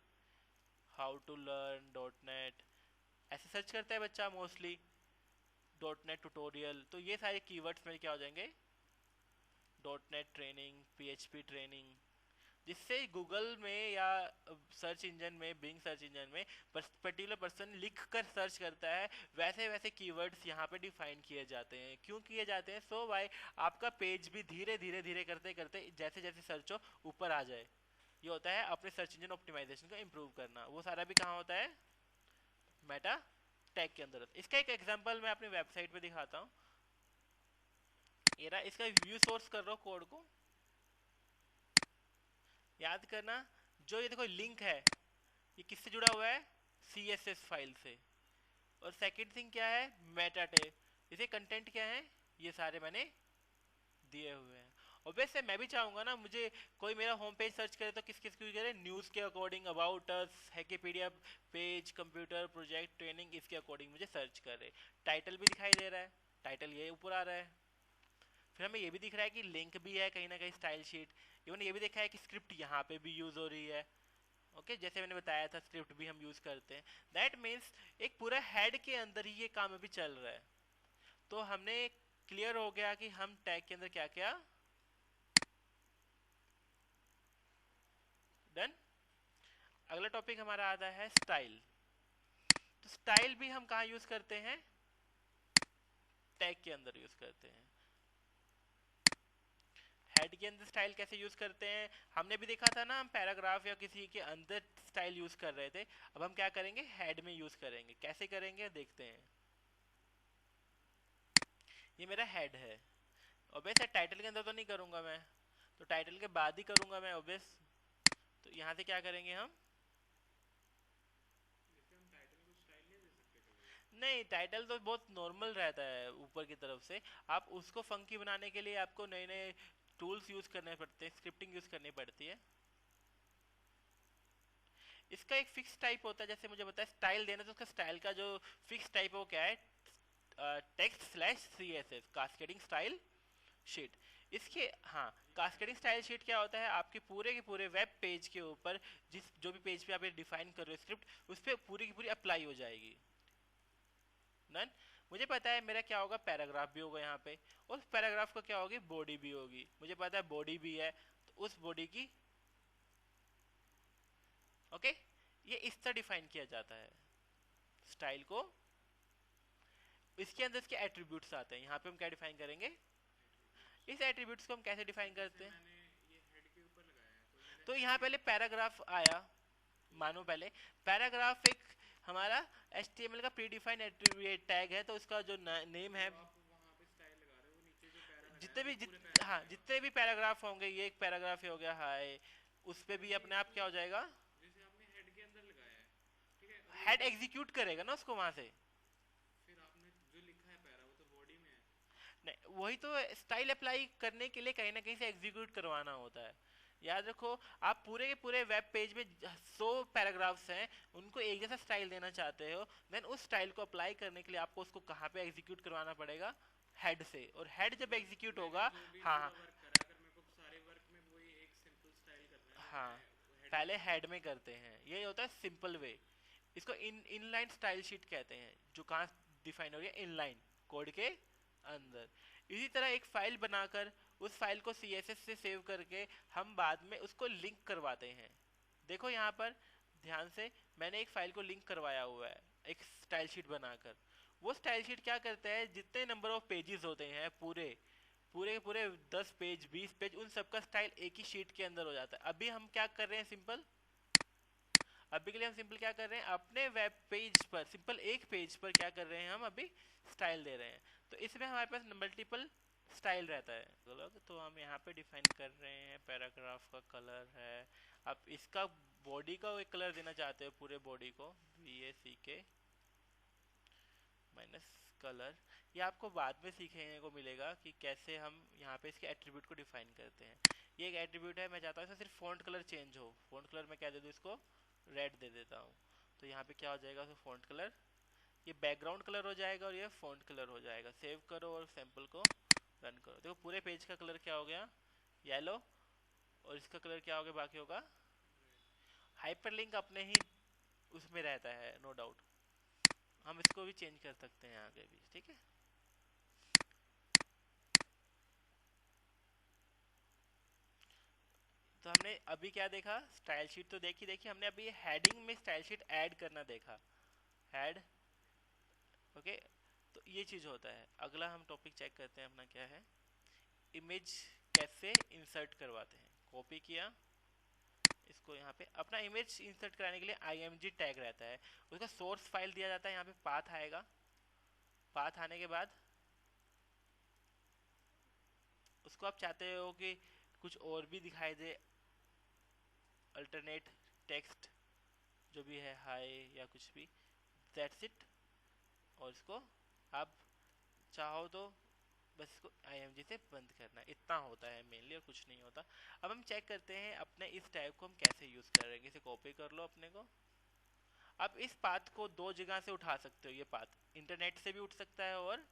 how to learn dot net, ऐसे सर्च करता है बच्चा मोस्टली, डॉट नेट ट्यूटोरियल। तो ये सारे कीवर्ड्स में क्या हो जाएंगे? Dot net training, PHP training, जिससे गूगल में या सर्च इंजन में, बिंग सर्च इंजन में पर्टिकुलर पर्सन लिख कर सर्च करता है, वैसे वैसे कीवर्ड्स यहाँ पे डिफाइन किए जाते हैं। क्यों किए जाते हैं? सो भाई आपका पेज भी धीरे धीरे धीरे करते करते जैसे जैसे सर्च हो ऊपर आ जाए। ये होता है अपने सर्च इंजन ऑप्टिमाइजेशन को इम्प्रूव करना। वो सारा भी कहाँ होता है? मेटा टैग के अंदर। इसका एक एग्जांपल मैं अपनी वेबसाइट पे दिखाता हूँ। ये रहा, इसका व्यू सोर्स कर रहा हूँ कोड को। याद करना, जो ये देखो लिंक है, ये किससे जुड़ा हुआ है? CSS फाइल से। और सेकंड थिंग क्या है? Meta tag. इसे कंटेंट क्या है? ये सारे मैंने दिए हुए हैं। और वैसे मैं भी चाहूंगा ना, मुझे कोई मेरा होम पेज सर्च करे तो किस किस की करे? न्यूज़ के अकॉर्डिंग, अबाउट अस, हैकीपीडिया पेज, कंप्यूटर प्रोजेक्ट ट्रेनिंग, इसके अकॉर्डिंग मुझे सर्च करे। टाइटल भी दिखाई दे रहा है, टाइटल ये ऊपर आ रहा है। फिर हमें ये भी दिख रहा है कि लिंक भी है कहीं ना कहीं, स्टाइल शीट। इवन ये भी देखा है कि स्क्रिप्ट यहाँ पे भी यूज हो रही है। ओके, जैसे मैंने बताया था स्क्रिप्ट भी हम यूज करते हैं। दैट मीन्स एक पूरा हेड के अंदर ही ये काम अभी चल रहा है। तो हमने क्लियर हो गया कि हम टैग के अंदर क्या क्या डन। अगला टॉपिक हमारा आता है स्टाइल। तो स्टाइल भी हम कहाँ यूज करते हैं? टैग के अंदर यूज करते हैं। हेड के अंदर स्टाइल कैसे यूज करते हैं? हमने भी देखा था ना, हम पैराग्राफ या किसी के अंदर स्टाइल यूज कर रहे थे। अब हम क्या करेंगे? हेड में यूज करेंगे। कैसे करेंगे देखते हैं। ये मेरा हेड है। ऑब्वियस टाइटल के अंदर तो नहीं करूंगा मैं, तो टाइटल के बाद ही करूंगा मैं ऑब्वियस। तो यहाँ से क्या करेंगे हम? नहीं, टाइटल तो बहुत नॉर्मल रहता है ऊपर की तरफ से। आप उसको फंकी बनाने के लिए आपको नए नए टूल्स यूज करने पड़ते हैं, स्क्रिप्टिंग यूज करनी पड़ती है। इसका एक फिक्स टाइप होता है, जैसे मुझे बताया स्टाइल देना, तो उसका स्टाइल का जो फिक्स टाइप है वो क्या है? Text slash CSS, cascading style sheet. इसके, हाँ, कास्केडिंग स्टाइल शीट क्या होता है? आपके पूरे के पूरे वेब पेज के ऊपर, जिस जो भी पेज पे आप ये डिफाइन कर रहे हो स्क्रिप्ट, उस पर पूरी की पूरी अप्लाई हो जाएगी। नन। मुझे पता है मेरा क्या होगा? पैराग्राफ भी होगा यहाँ पे, और पैराग्राफ का क्या होगी? बॉडी भी होगी। मुझे पता है बॉडी भी है, तो उस बॉडी की, ओके, ये इस तरह डिफाइन किया जाता है स्टाइल को। इसके अंदर इसके एट्रीब्यूट्स आते हैं। यहाँ पे हम क्या डिफाइन करेंगे? इस एट्रीब्यूट्स को हम कैसे डिफाइन करते हैं? तो यहाँ पहले पैराग्राफ आया, मानो पहले पैराग्राफ एक हमारा HTML का प्री डिफाइंड एट्रीब्यूट टैग है, तो उसका जो नेम है, जितने भी हाँ, जितने भी पैराग्राफ होंगे, ये एक पैराग्राफ ही हो गया, हाय, उस पे भी अपने आप क्या हो जाएगा? हेड एग्जीक्यूट करेगा ना उसको वहां से। नहीं, वही तो स्टाइल अप्लाई करने के लिए कहीं ना कहीं से एग्जीक्यूट करवाना होता है। याद रखो, आप पूरे के पूरे वेब पेज में 100 पैराग्राफ्स हैं, उनको एक जैसा स्टाइल देना चाहते हो, देन उस स्टाइल को अप्लाई करने के लिए आपको उसको कहाँ पे एग्जीक्यूट करवाना पड़ेगा? हेड से। और हेड जब एग्जीक्यूट होगा, हाँ हाँ, पहले हेड में करते हैं, ये होता है सिंपल वे। इसको इनलाइन स्टाइल शीट कहते हैं, जो कहाँ डिफाइन हो रही है? इनलाइन कोड के अंदर। इसी तरह एक फाइल बनाकर उस फाइल को CSS से सेव करके हम बाद में उसको लिंक करवाते हैं। देखो यहाँ पर ध्यान से, मैंने एक फाइल को लिंक करवाया हुआ है एक स्टाइल शीट बनाकर। वो स्टाइल शीट क्या करता है? जितने नंबर ऑफ पेजेस होते हैं पूरे पूरे के पूरे 10 पेज 20 पेज उन सबका स्टाइल एक ही शीट के अंदर हो जाता है। अभी हम क्या कर रहे हैं सिंपल, अभी के लिए हम सिंपल क्या कर रहे हैं, अपने वेब पेज पर सिंपल एक पेज पर क्या कर रहे हैं, हम अभी स्टाइल दे रहे हैं। तो इसमें हमारे पास मल्टीपल स्टाइल रहता है अलग। तो हम यहाँ पे डिफाइन कर रहे हैं पैराग्राफ का कलर है। आप इसका बॉडी का एक कलर देना चाहते हो, पूरे बॉडी को VACK माइनस कलर। ये आपको बाद में सीखने को मिलेगा कि कैसे हम यहाँ पे इसके एट्रीब्यूट को डिफाइन करते हैं। ये एक एट्रीब्यूट है, मैं चाहता हूँ इसका सिर्फ फॉन्ट कलर चेंज हो। फॉन्ट कलर मैं क्या दे दूँ इसको, रेड दे देता हूँ। तो यहाँ पे क्या हो जाएगा, तो फॉन्ट कलर ये बैकग्राउंड कलर हो जाएगा और ये फॉन्ट कलर हो जाएगा। सेव करो और सैंपल को रन करो। देखो पूरे पेज का कलर क्या हो गया, येलो, और इसका कलर क्या हो गया बाकी होगा। हाइपरलिंक अपने ही उसमें रहता है नो डाउट, हम इसको भी चेंज कर सकते हैं आगे भी, ठीक है। तो हमने अभी क्या देखा, स्टाइल शीट तो देखी हमने। अभी हेडिंग में स्टाइल शीट ऐड करना देखा, हेड, ओके। तो ये चीज होता है। अगला हम टॉपिक चेक करते हैं अपना क्या है, इमेज कैसे इंसर्ट करवाते हैं। कॉपी किया इसको, यहाँ पे अपना इमेज इंसर्ट कराने के लिए img टैग रहता है, उसका सोर्स फाइल दिया जाता है। यहाँ पे पाथ आएगा, पाथ आने के बाद उसको आप चाहते हो कि कुछ और भी दिखाई दे, अल्टरनेट टेक्स्ट जो भी है, हाई या कुछ भी, दैट्स इट। और इसको आप चाहो तो बस इसको img से बंद करना, इतना होता है मेनली और कुछ नहीं होता। अब हम चेक करते हैं अपने इस टैग को हम कैसे यूज कर रहे हैं। इसे कॉपी कर लो अपने को। अब इस पाथ को दो जगह से उठा सकते हो, ये पाथ इंटरनेट से भी उठ सकता है और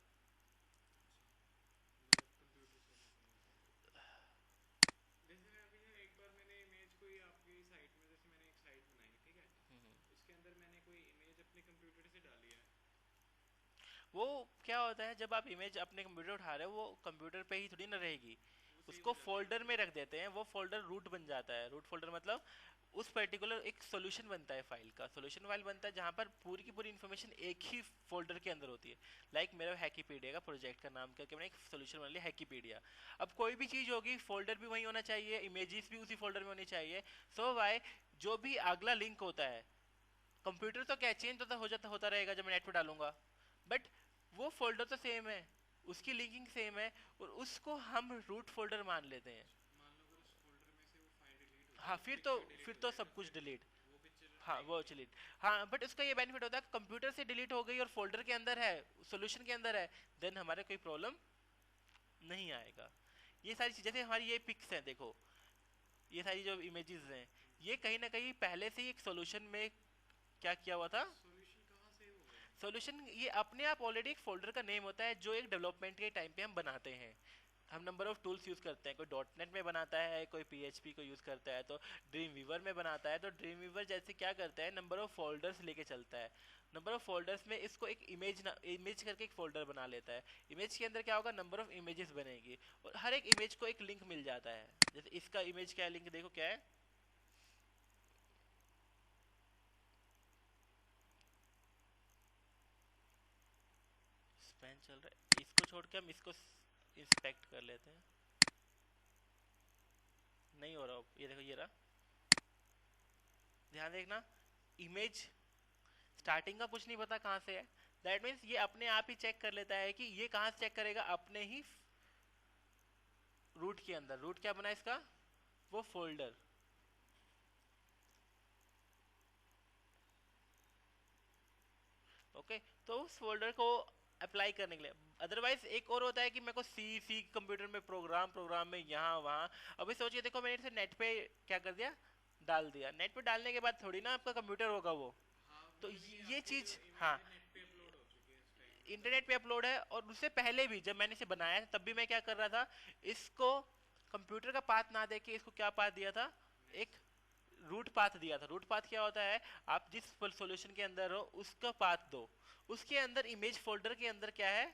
वो क्या होता है, जब आप इमेज अपने कंप्यूटर उठा रहे हो वो कंप्यूटर पे ही थोड़ी ना रहेगी, उसको फोल्डर में रख देते हैं। वो फोल्डर रूट बन जाता है। रूट फोल्डर मतलब उस पर्टिकुलर एक सॉल्यूशन बनता है, फाइल का सॉल्यूशन फाइल बनता है, जहाँ पर पूरी की पूरी इन्फॉर्मेशन एक ही फोल्डर के अंदर होती है। लाइक मेरा हैकीपीडिया का प्रोजेक्ट का नाम करके मैंने एक सॉल्यूशन बना लिया हैकीपीडिया। अब कोई भी चीज़ होगी फोल्डर भी वही होना चाहिए, इमेजेस भी उसी फोल्डर में होनी चाहिए। सो वाई जो भी अगला लिंक होता है, कंप्यूटर तो क्या चेंज होता रहेगा जब मैं नेट पर डालूंगा, बट वो फोल्डर तो सेम है, उसकी लिंकिंग सेम है, और उसको हम रूट फोल्डर मान लेते हैं। हाँ फिर तो सब कुछ डिलीट, हाँ वो चलिए। हाँ बट उसका ये बेनिफिट होता है कंप्यूटर से डिलीट हो गई और फोल्डर के अंदर है, सॉल्यूशन के अंदर है, देन हमारे कोई प्रॉब्लम नहीं आएगा। ये सारी चीज़, जैसे हमारी ये पिक्स हैं देखो, ये सारी जो इमेजेस हैं, ये कहीं ना कहीं पहले से ही एक सॉल्यूशन में क्या किया हुआ था। सॉल्यूशन ये अपने आप ऑलरेडी एक फोल्डर का नेम होता है जो एक डेवलपमेंट के टाइम पे हम बनाते हैं। हम नंबर ऑफ टूल्स यूज़ करते हैं, कोई डॉट नेट में बनाता है, कोई PHP को यूज़ करता है, तो ड्रीम वीवर में बनाता है। तो ड्रीम वीवर जैसे क्या करता है, नंबर ऑफ फोल्डर्स लेके चलता है। नंबर ऑफ फोल्डर्स में इसको एक इमेज करके एक फोल्डर बना लेता है। इमेज के अंदर क्या होगा, नंबर ऑफ इमेजेस बनेगी, और हर एक इमेज को एक लिंक मिल जाता है। जैसे इसका इमेज क्या है, लिंक देखो क्या है, स्पैन चल रहा है, इसको छोड़ के हम इसको इंस्पेक्ट कर लेते हैं। नहीं हो रहा, ये देखो ये रहा, ध्यान देखना। इमेज स्टार्टिंग का कुछ नहीं पता कहाँ से है, दैट मीन्स ये अपने आप ही चेक कर लेता है कि ये कहाँ से चेक करेगा, अपने ही रूट के अंदर। रूट क्या बना इसका, वो फोल्डर, ओके। तो उस फोल्डर को अप्लाई करने के लिए, अदरवाइज एक और होता है कि मेरे को सी कंप्यूटर में प्रोग्राम में यहाँ वहाँ। अभी सोचिए देखो मैंने इसे नेट पे क्या कर दिया, डाल दिया। नेट पे डालने के बाद थोड़ी ना आपका कंप्यूटर होगा वो, तो ये चीज, हाँ इंटरनेट पे अपलोड है। और उससे पहले भी जब मैंने इसे बनाया था तब भी मैं क्या कर रहा था, इसको कंप्यूटर का पाथ ना देके इसको क्या पाथ दिया था, एक रूट पाथ दिया था। रूट पाथ क्या होता है, आप जिस सॉल्यूशन के अंदर हो उसका पाथ दो, उसके अंदर इमेज फोल्डर के अंदर क्या है,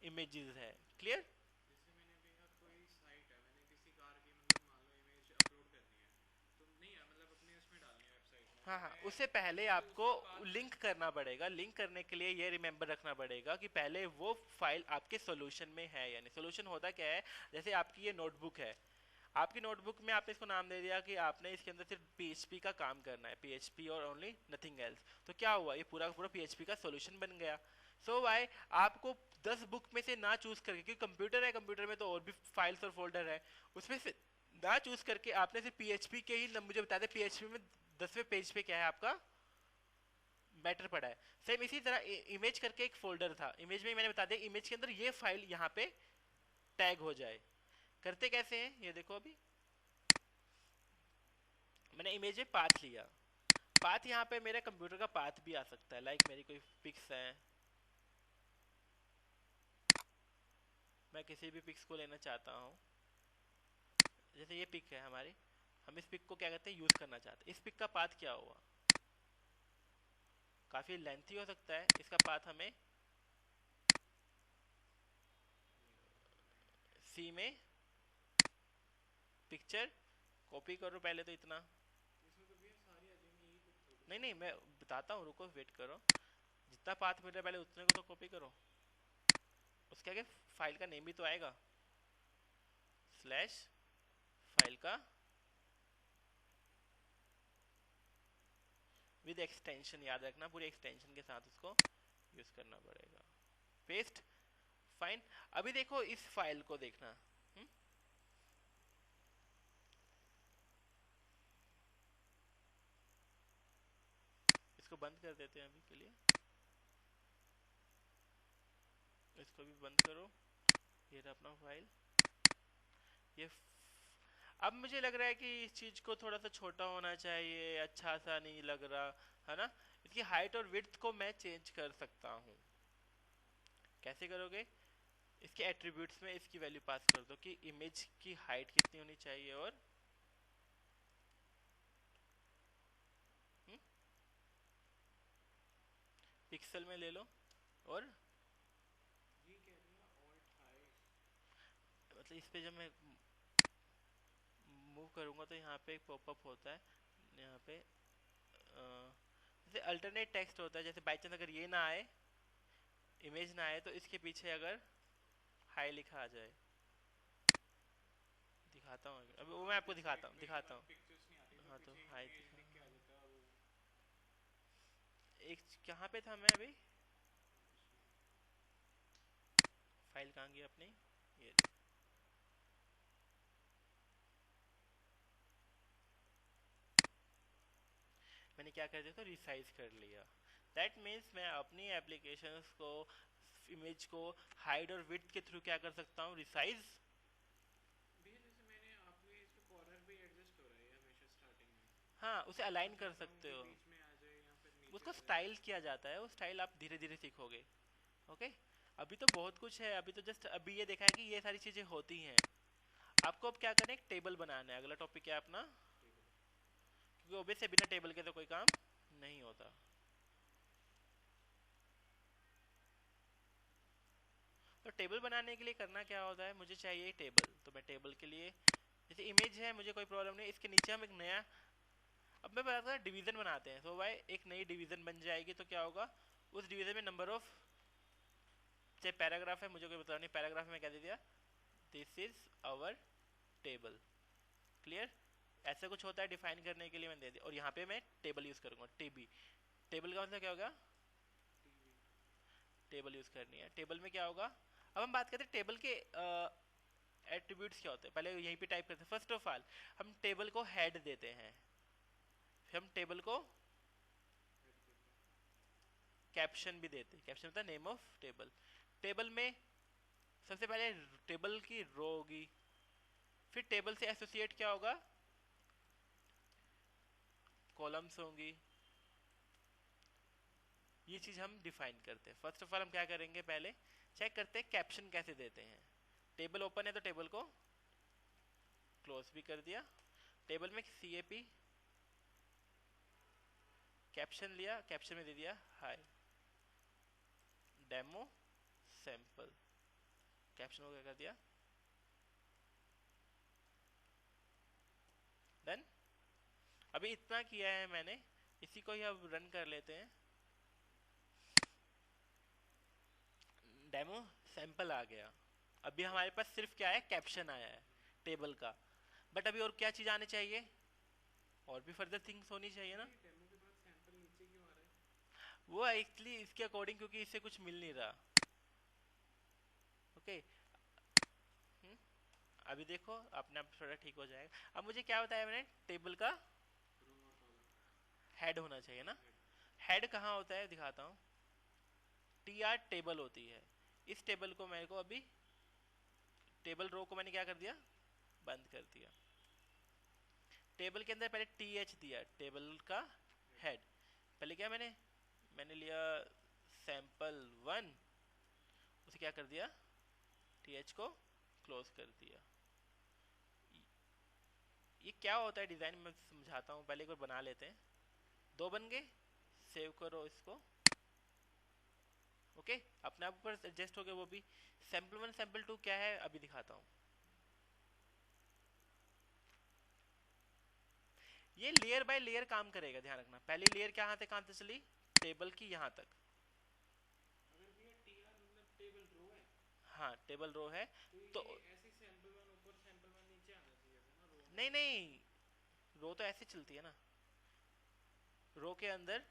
इमेजेस है। क्लियर। हाँ हाँ, उससे पहले आपको लिंक करना पड़ेगा। लिंक करने के लिए ये रिमेंबर रखना पड़ेगा कि पहले वो फाइल आपके सॉल्यूशन में है यानी सॉल्यूशन होता क्या है। जैसे आपकी ये नोटबुक है, आपकी नोटबुक में आपने इसको नाम दे दिया कि आपने इसके अंदर सिर्फ पीएचपी का काम करना है, पीएचपी और ओनली नथिंग एल्स। तो क्या हुआ, ये पूरा का पूरा पीएचपी का सॉल्यूशन बन गया। सो वाई आपको 10 बुक में से ना चूज करके, क्योंकि कंप्यूटर है, कंप्यूटर में तो और भी फाइल्स और फोल्डर है, उसमें से ना चूज करके आपने सिर्फ पीएचपी के ही मुझे बता दें पीएचपी में 10वें पेज पे क्या है आपका मैटर पड़ा है। सेम इसी तरह इमेज करके एक फोल्डर था, इमेज में मैंने बता दिया इमेज के अंदर ये फाइल यहाँ पे टैग हो जाए। करते कैसे हैं ये देखो। अभी मैंने इमेज में पाथ लिया, पाथ यहाँ पे मेरे कंप्यूटर का पाथ भी आ सकता है, लाइक मेरी कोई पिक्स है, मैं किसी भी पिक्स को लेना चाहता हूँ, जैसे ये पिक है हमारी, हम इस पिक को क्या कहते हैं यूज करना चाहते हैं। इस पिक का पाथ क्या हुआ, काफी लेंथी हो सकता है, इसका पाथ हमें सी में पिक्चर कॉपी करो पहले तो इतना। नहीं नहीं, मैं बताता हूँ, रुको वेट करो। जितना पाथ मिल रहा है पहले उतने को तो कॉपी करो, उसके आगे फाइल का नेम भी तो आएगा, स्लैश फाइल का विद एक्सटेंशन, याद रखना पूरी एक्सटेंशन के साथ उसको यूज करना पड़ेगा। Paste, fine. अभी देखो इस फाइल को देखना। इसको बंद कर देते हैं अभी के लिए, इसको भी बंद करो। ये रहा अपना फाइल। ये अब मुझे लग रहा है कि इस चीज को थोड़ा सा छोटा होना चाहिए, अच्छा सा नहीं लग रहा है ना। इसकी हाइट और विड्थ को मैं चेंज कर सकता हूँ। कैसे करोगे, इसके एट्रीब्यूट्स में इसकी वैल्यू पास कर दो कि इमेज की हाइट कितनी होनी चाहिए और पिक्सल में ले लो। और मतलब इस पे जब मैं मूव करूंगा तो यहाँ पे एक पॉपअप होता है, यहाँ पे जैसे अल्टरनेट टेक्स्ट होता है, जैसे बाई चांस अगर ये ना आए, इमेज ना आए, तो इसके पीछे अगर हाई लिखा आ जाए, दिखाता हूँ अभी वो मैं आपको दिखाता हूँ। हाँ तो हाई एक कहाँ पे था मैं अभी, फाइल कहाँ गई अपनी, ये मैंने क्या कर दिया, तो रिसाइज कर लिया। दैट मीन्स मैं अपनी एप्लीकेशंस को, इमेज को हाइड और विड्थ के थ्रू क्या कर सकता हूँ, रिसाइज। हाँ, उसे अलाइन कर सकते हो, उसको स्टाइल किया जाता है, वो स्टाइल आप धीरे धीरे सीखोगे। ओके, अभी तो बहुत कुछ है, अभी तो जस्ट अभी ये देखा है कि ये सारी चीजें होती हैं। आपको अब क्या करना है, एक टेबल बनाना है। अगला टॉपिक क्या है अपना, क्योंकि ओबे से बिना टेबल के तो कोई काम नहीं होता। तो टेबल बनाने के लिए करना क्या होता है, मुझे चाहिए टेबल, तो मैं टेबल के लिए, जैसे इमेज है मुझे कोई प्रॉब्लम नहीं, इसके नीचे हम एक नया, अब मैं बता डिवीजन बनाते हैं। तो भाई एक नई डिवीजन बन जाएगी, तो क्या होगा, उस डिवीजन में नंबर ऑफ, चाहे पैराग्राफ है, मुझे कोई पता नहीं, पैराग्राफ में क्या दे दिया, this is our table. Clear, ऐसा कुछ होता है डिफाइन करने के लिए मैंने दे दिया। और यहाँ पे मैं टेबल यूज करूंगा, टीबी। टेबल का मतलब क्या होगा, टेबल यूज करनी है। टेबल में क्या होगा, अब हम बात करते हैं टेबल के एट्रीब्यूट्स क्या होते हैं। पहले यहीं पे टाइप करते हैं, फर्स्ट ऑफ ऑल हम टेबल को हेड देते हैं, फिर हम टेबल को कैप्शन भी देते हैं। कैप्शन होता है नेम ऑफ टेबल। टेबल में सबसे पहले टेबल की रो होगी, फिर टेबल से एसोसिएट क्या होगा, कॉलम्स होंगी। ये चीज हम डिफाइन करते हैं। फर्स्ट ऑफ ऑल हम क्या करेंगे, पहले चेक करते हैं कैप्शन कैसे देते हैं। टेबल ओपन है तो टेबल को क्लोज भी कर दिया। टेबल में CAP कैप्शन लिया, कैप्शन में दे दिया हाय डेमो सैंपल। कैप्शन को क्या कर दिया, डन। अभी इतना किया है मैंने, इसी को ही अब रन कर लेते हैं। डेमो सैंपल आ गया। अभी हमारे पास सिर्फ क्या है, कैप्शन आया है टेबल का। बट अभी और क्या चीज आनी चाहिए, और भी फर्दर थिंग्स होनी चाहिए ना। वो एक्चुअली इसके अकॉर्डिंग, क्योंकि इससे कुछ मिल नहीं रहा। ओके अभी देखो अपने आप थोड़ा ठीक हो जाएगा। अब मुझे क्या बताया मैंने, टेबल का हेड होना चाहिए ना। हेड कहाँ होता है दिखाता हूँ। टी आर टेबल होती है। इस टेबल को मेरे को अभी, टेबल रो को मैंने क्या कर दिया, बंद कर दिया। टेबल के अंदर पहले टी एच दिया, टेबल का हेड। पहले क्या मैंने मैंने लिया सैंपल वन, उसे क्या कर दिया, टी एच को क्लोज कर दिया। ये क्या होता है डिजाइन में समझाता हूँ, पहले एक बार बना लेते हैं। दो बन गए, सेव करो इसको। ओके अपने आप ऊपर एडजस्ट हो गए वो भी। सैंपल वन सैंपल टू क्या है अभी दिखाता हूँ। ये लेयर बाय लेयर काम करेगा, ध्यान रखना। पहली लेयर कहाँ से कहाँ तक चली, टेबल की यहाँ तक। हाँ टेबल रो है तो नहीं नहीं, रो तो ऐसे चलती है ना। रो के अंदर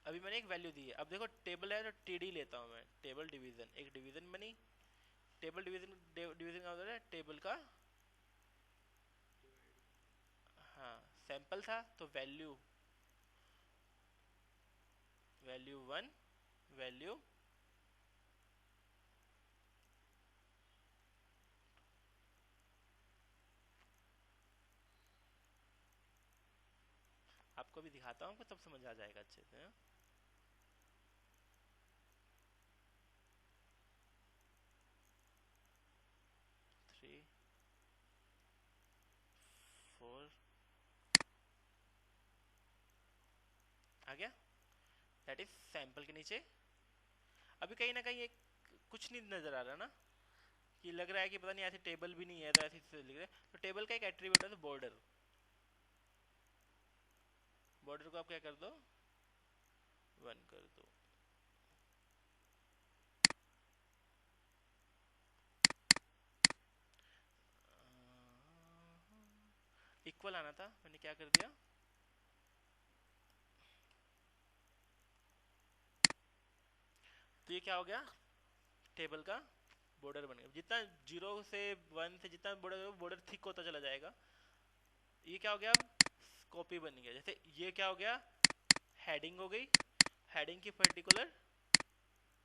अभी मैंने एक वैल्यू दी है। अब देखो टेबल है तो टीडी लेता हूँ मैं, टेबल डिवीजन। एक डिवीजन बनी, टेबल डिवीजन, डिवीजन का मतलब है टेबल का। हाँ सैंपल था तो वैल्यू, वैल्यू वन, वैल्यू आपको भी दिखाता हूँ, तब समझ आ जाएगा अच्छे से। 3 4 आ गया। दैट इज सैंपल के नीचे। अभी कहीं ना कहीं एक कुछ नहीं नजर आ रहा ना, कि लग रहा है कि पता नहीं ऐसे टेबल भी नहीं है तो ऐसे लिख रहे हैं। तो टेबल का एक एट्रीब्यूट है बॉर्डर। बॉर्डर को आप क्या कर दो, वन कर दो। इक्वल आना था, मैंने क्या कर दिया, तो ये क्या हो गया, टेबल का बॉर्डर बन गया। जितना जीरो से वन से जितना बॉर्डर बॉर्डर थिक होता चला जाएगा। ये क्या हो गया, कॉपी बन गया। जैसे ये क्या हो गया, हेडिंग हो गई, हेडिंग की पर्टिकुलर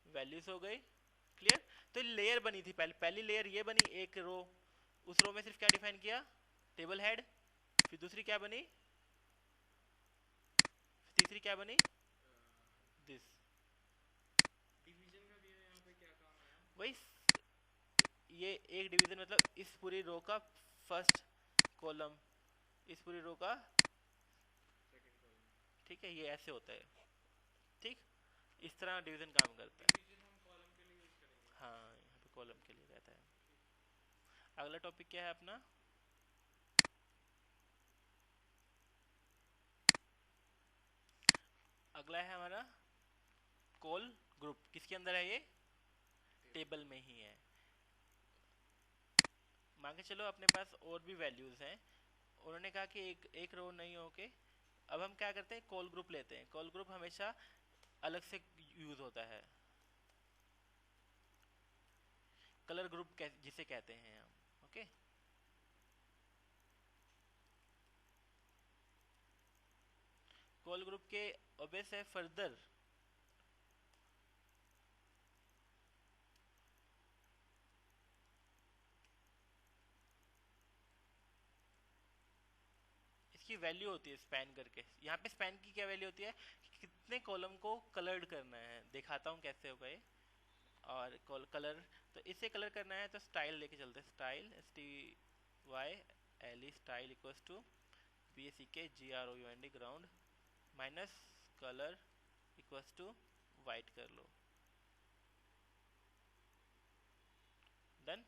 वैल्यूज हो गई। क्लियर। तो लेयर बनी थी, पहली लेयर ये बनी, एक रो। उस रो में सिर्फ क्या डिफाइन किया, टेबल हेड। फिर दूसरी क्या बनी, तीसरी क्या बनी, दिस। वही, ये एक डिवीजन मतलब इस पूरी रो का फर्स्ट कॉलम, इस पूरी रो का, ठीक है, ये ऐसे होता है। ठीक, इस तरह डिवीजन काम करता है। हाँ यहाँ पे कॉलम के लिए रहता है। अगला टॉपिक क्या है अपना, अगला है हमारा कॉल ग्रुप। किसके अंदर है ये, टेबल में ही है। मान के चलो अपने पास और भी वैल्यूज हैं। उन्होंने कहा कि एक एक रो नहीं होके अब हम क्या करते हैं, कॉल ग्रुप लेते हैं। कॉल ग्रुप हमेशा अलग से यूज होता है। कलर ग्रुप जिसे कहते हैं हम। ओके कॉल ग्रुप के ऑब्वियस है फर्दर, इसकी वैल्यू होती है स्पैन करके। यहाँ पे स्पैन की क्या वैल्यू होती है कि कितने कॉलम को कलर्ड करना है। दिखाता हूँ कैसे होगा ये। और कलर, तो इसे कलर करना है तो स्टाइल लेके चलते हैं। Style STYLE, style equals to BACK ground minus colour equals to white कर लो। देन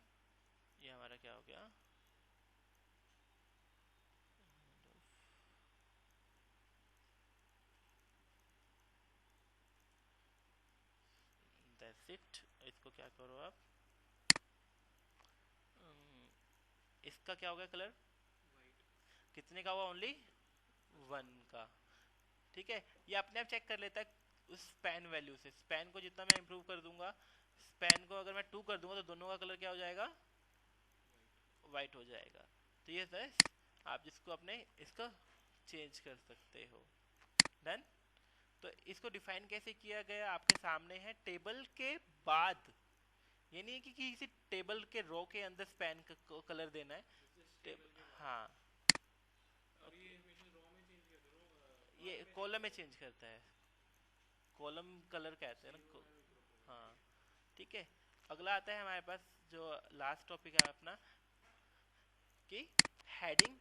ये हमारा क्या हो गया, इट, इसको क्या करो आप, इसका क्या हो गया कलर, कितने का हुआ, ओनली 1 का। ठीक है, ये अपने आप चेक कर लेता है उस स्पैन वैल्यू से। स्पैन को जितना मैं इंप्रूव कर दूंगा, स्पैन को अगर मैं 2 कर दूंगा तो दोनों का कलर क्या हो जाएगा, वाइट हो जाएगा। तो ये है आप जिसको अपने इसको चेंज कर सकते हो। डन। तो इसको डिफाइन कैसे किया गया आपके सामने है, टेबल के बाद। ये नहीं है कि किसी टेबल के रो के अंदर स्पैन को कलर देना है। हाँ, ये कॉलम में चेंज करता है, कॉलम कलर कहते हैं ना। हाँ, ठीक है। अगला आता है हमारे पास जो लास्ट टॉपिक है अपना, कि हेडिंग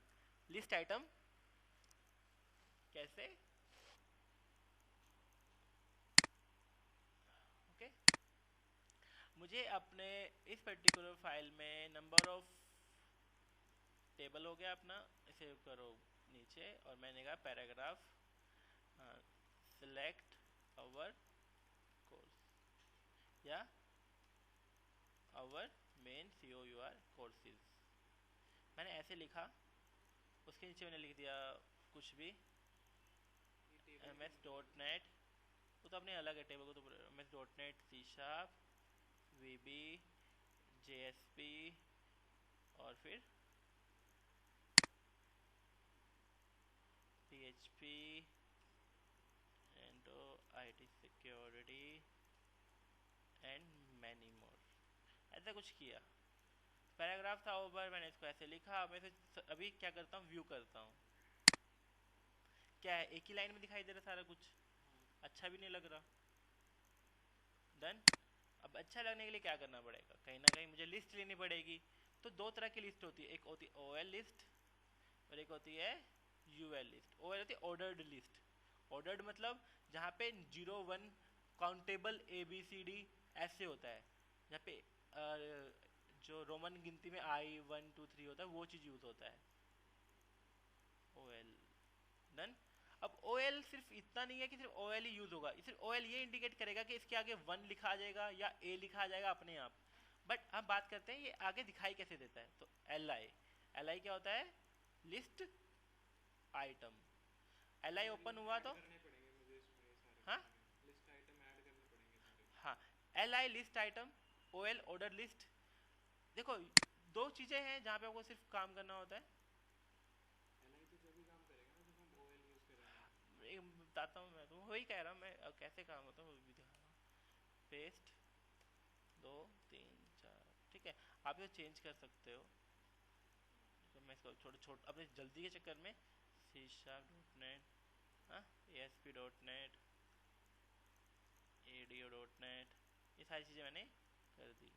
लिस्ट आइटम कैसे। ओके, मुझे अपने इस पर्टिकुलर फाइल में नंबर ऑफ टेबल हो गया अपना, इसे करो नीचे, और मैंने कहा पैराग्राफ सिलेक्ट आवर कोर्स या आवर मेन COUR कोर्सेज, मैंने ऐसे लिखा। उसके नीचे मैंने लिख दिया कुछ भी, MS.NET, वो तो अपने अलग है टेबल को, तो MS.NET C#, VB, JSP, और फिर PHP and IT security and many more, ऐसा कुछ किया। पैराग्राफ था ऊपर, मैंने इसको ऐसे लिखा। मैं इसे अभी क्या करता हूँ, व्यू करता हूँ। क्या है, एक ही लाइन में दिखाई दे रहा सारा कुछ, अच्छा भी नहीं लग रहा। डन। अब अच्छा लगने के लिए क्या करना पड़ेगा, कहीं ना कहीं मुझे लिस्ट लेनी पड़ेगी। तो दो तरह की लिस्ट होती है, एक होती है OL लिस्ट और एक होती है UL लिस्ट। OL होती है ऑर्डर्ड लिस्ट। ऑर्डर्ड मतलब जहाँ पे 0 1 काउंटेबल ABCD ऐसे होता है, जहाँ पे जो रोमन गिनती में I 1 2 3 होता है, वो चीज़ यूज होता है OL। डन। अब OL सिर्फ इतना नहीं है कि सिर्फ OL ही यूज होगा, सिर्फ OL ये इंडिकेट करेगा कि इसके आगे 1 लिखा आ जाएगा या A लिखा आ जाएगा अपने आप। बट हम बात करते हैं ये आगे दिखाई कैसे देता है। तो LI क्या होता है, लिस्ट आइटम। LI ओपन हुआ तो, हाँ हाँ, LI list item, OL order list. देखो, दो चीजें हैं जहाँ पे आपको सिर्फ काम करना होता है। बताता हूँ, मैं तो वही कह रहा हूँ, मैं अब कैसे काम होता है वो भी दिखा रहा हूँ। पेस्ट 2 3 4, ठीक है। आप इसे चेंज कर सकते हो। तो मैं इसको छोटे छोटे अपने जल्दी के चक्कर में C#.NET, हाँ, ASP.NET, ADO.NET, ये सारी चीज़ें मैंने कर दी।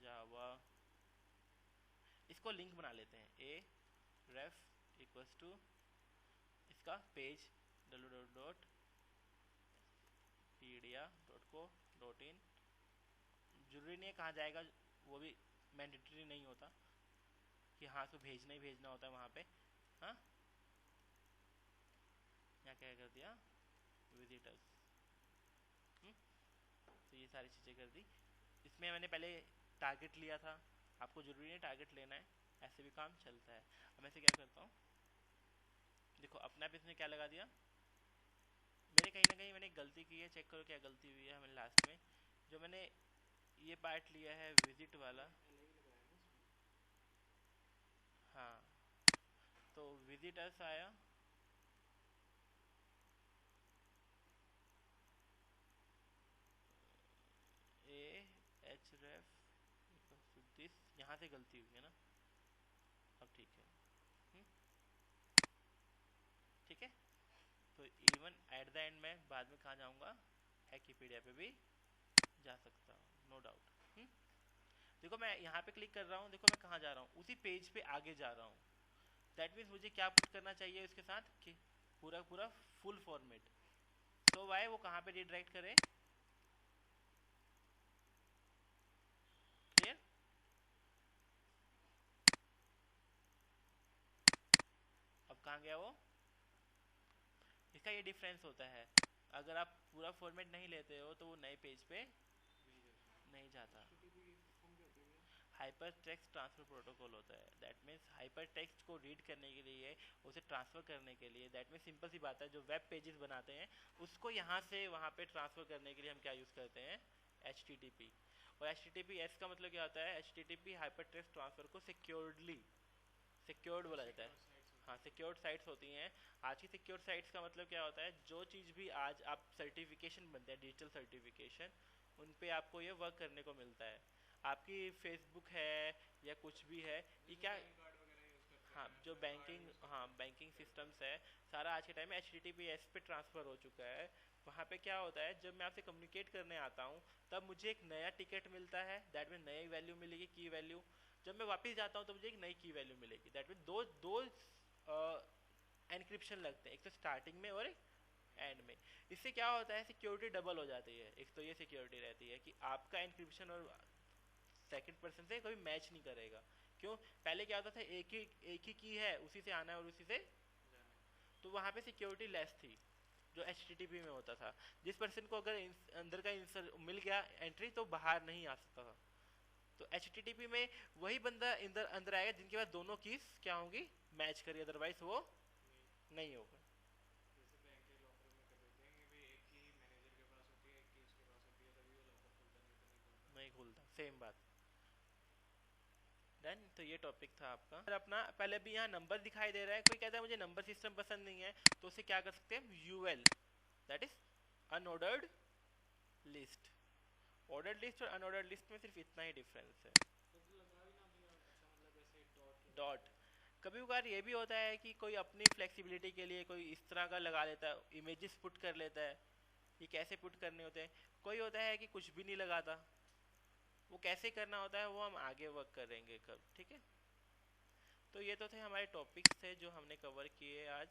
जावा, इसको लिंक बना लेते हैं, A ref इक्वल्स टू इसका पेज www.pedia.co.in। जरूरी नहीं है कहाँ जाएगा, वो भी मैंडेटरी नहीं होता कि हाँ इसको भेजना ही भेजना होता है वहाँ पे। हाँ, यहाँ क्या कर दिया, विजिटर्स। तो ये सारी चीज़ें कर दी। इसमें मैंने पहले टारगेट लिया था, आपको जरूरी नहीं टारगेट लेना है, ऐसे भी काम चलता है। अब मैं इसे क्या करता हूँ, देखो अपने आप इसने क्या लगा दिया। मेरे कहीं ना कहीं मैंने गलती की है, चेक करो क्या गलती हुई है। मैंने लास्ट में जो मैंने ये पार्ट लिया है विजिट वाला, हाँ, तो विजिटर्स आया, AHref दिस, यहाँ से गलती हुई है ना। अब ठीक है, ठीक है। तो इवन एट द एंड मैं बाद में कहाँ जाऊँगा, विकिपीडिया पे भी जा सकता हूँ, नो डाउट। देखो मैं यहाँ पे क्लिक कर रहा हूँ, देखो मैं कहाँ जा रहा हूँ, उसी पेज पे आगे जा रहा हूँ। दैट मीन्स मुझे क्या पुट करना चाहिए उसके साथ, कि पूरा पूरा फुल फॉर्मेट। सो वाई वो कहाँ पे रिडायरेक्ट करे, क्लियर। अब कहाँ गया वो, इसका ये डिफरेंस होता है। अगर आप पूरा फॉर्मेट नहीं लेते हो तो वो नए पेज पे नहीं जाता। हाइपर टेक्स्ट ट्रांसफर प्रोटोकॉल होता है, दैट मीन्स हाइपर टेक्स्ट को रीड करने के लिए, उसे ट्रांसफर करने के लिए, दैट मीन्स सिंपल सी बात है, जो वेब पेजेस बनाते हैं उसको यहाँ से वहाँ पे ट्रांसफर करने के लिए हम क्या यूज़ करते हैं, HTTP। और HTTPS का मतलब क्या होता है, HTTP हाइपर टेक्स्ट ट्रांसफर को सिक्योर्ड बोला जाता है। हाँ, सिक्योर्ड साइट्स होती हैं। आज की सिक्योर साइट्स का मतलब क्या होता है, जो चीज़ भी आज आप सर्टिफिकेशन बनते हैं, डिजिटल सर्टिफिकेशन, उन पे आपको ये वर्क करने को मिलता है। आपकी फेसबुक है या कुछ भी है, ये क्या, हाँ जो बैंकिंग, हाँ बैंकिंग सिस्टम्स है, सारा आज के टाइम में HTTPS पे ट्रांसफ़र हो चुका है। वहाँ पे क्या होता है, जब मैं आपसे कम्युनिकेट करने आता हूँ तब मुझे एक नया टिकट मिलता है, दैट मीन नई वैल्यू मिलेगी, की वैल्यू। जब मैं वापस जाता हूँ तो मुझे एक नई की वैल्यू मिलेगी, दैट मीन दो दो एनक्रिप्शन लगते हैं, एक तो स्टार्टिंग में और एक एंड में। इससे क्या होता है, सिक्योरिटी डबल हो जाती है। एक तो ये सिक्योरिटी रहती है कि आपका एनक्रिप्शन और सेकंड पर्सन से कभी मैच नहीं करेगा। क्यों, पहले क्या होता था, एक ही की है, उसी से आना है और उसी से, तो वहाँ पे सिक्योरिटी लेस थी जो HTTP में होता था। जिस पर्सन को अगर अंदर का इंसर मिल गया एंट्री तो बाहर नहीं आ सकता था। तो HTTP में वही बंदा अंदर अंदर आएगा जिनके पास दोनों कीज क्या होंगी, मैच करिए, अदरवाइज वो नहीं होगा। नहीं खुलता, सेम बात। डन, तो ये टॉपिक था आपका। और अपना पहले भी यहाँ नंबर दिखाई दे रहा है, कोई कहता है मुझे नंबर सिस्टम पसंद नहीं है, तो उसे क्या कर सकते हैं, UL, that is unordered list. Ordered list और अनऑर्डर्ड लिस्ट में सिर्फ इतना ही डिफरेंस है, डॉट। कभी कभार ये भी होता है कि कोई अपनी फ्लेक्सिबिलिटी के लिए कोई इस तरह का लगा लेता है, इमेजेस पुट कर लेता है, ये कैसे पुट करने होते हैं। कोई होता है कि कुछ भी नहीं लगाता, वो कैसे करना होता है वो हम आगे वर्क करेंगे कब, ठीक है। तो ये तो थे हमारे टॉपिक्स थे जो हमने कवर किए आज।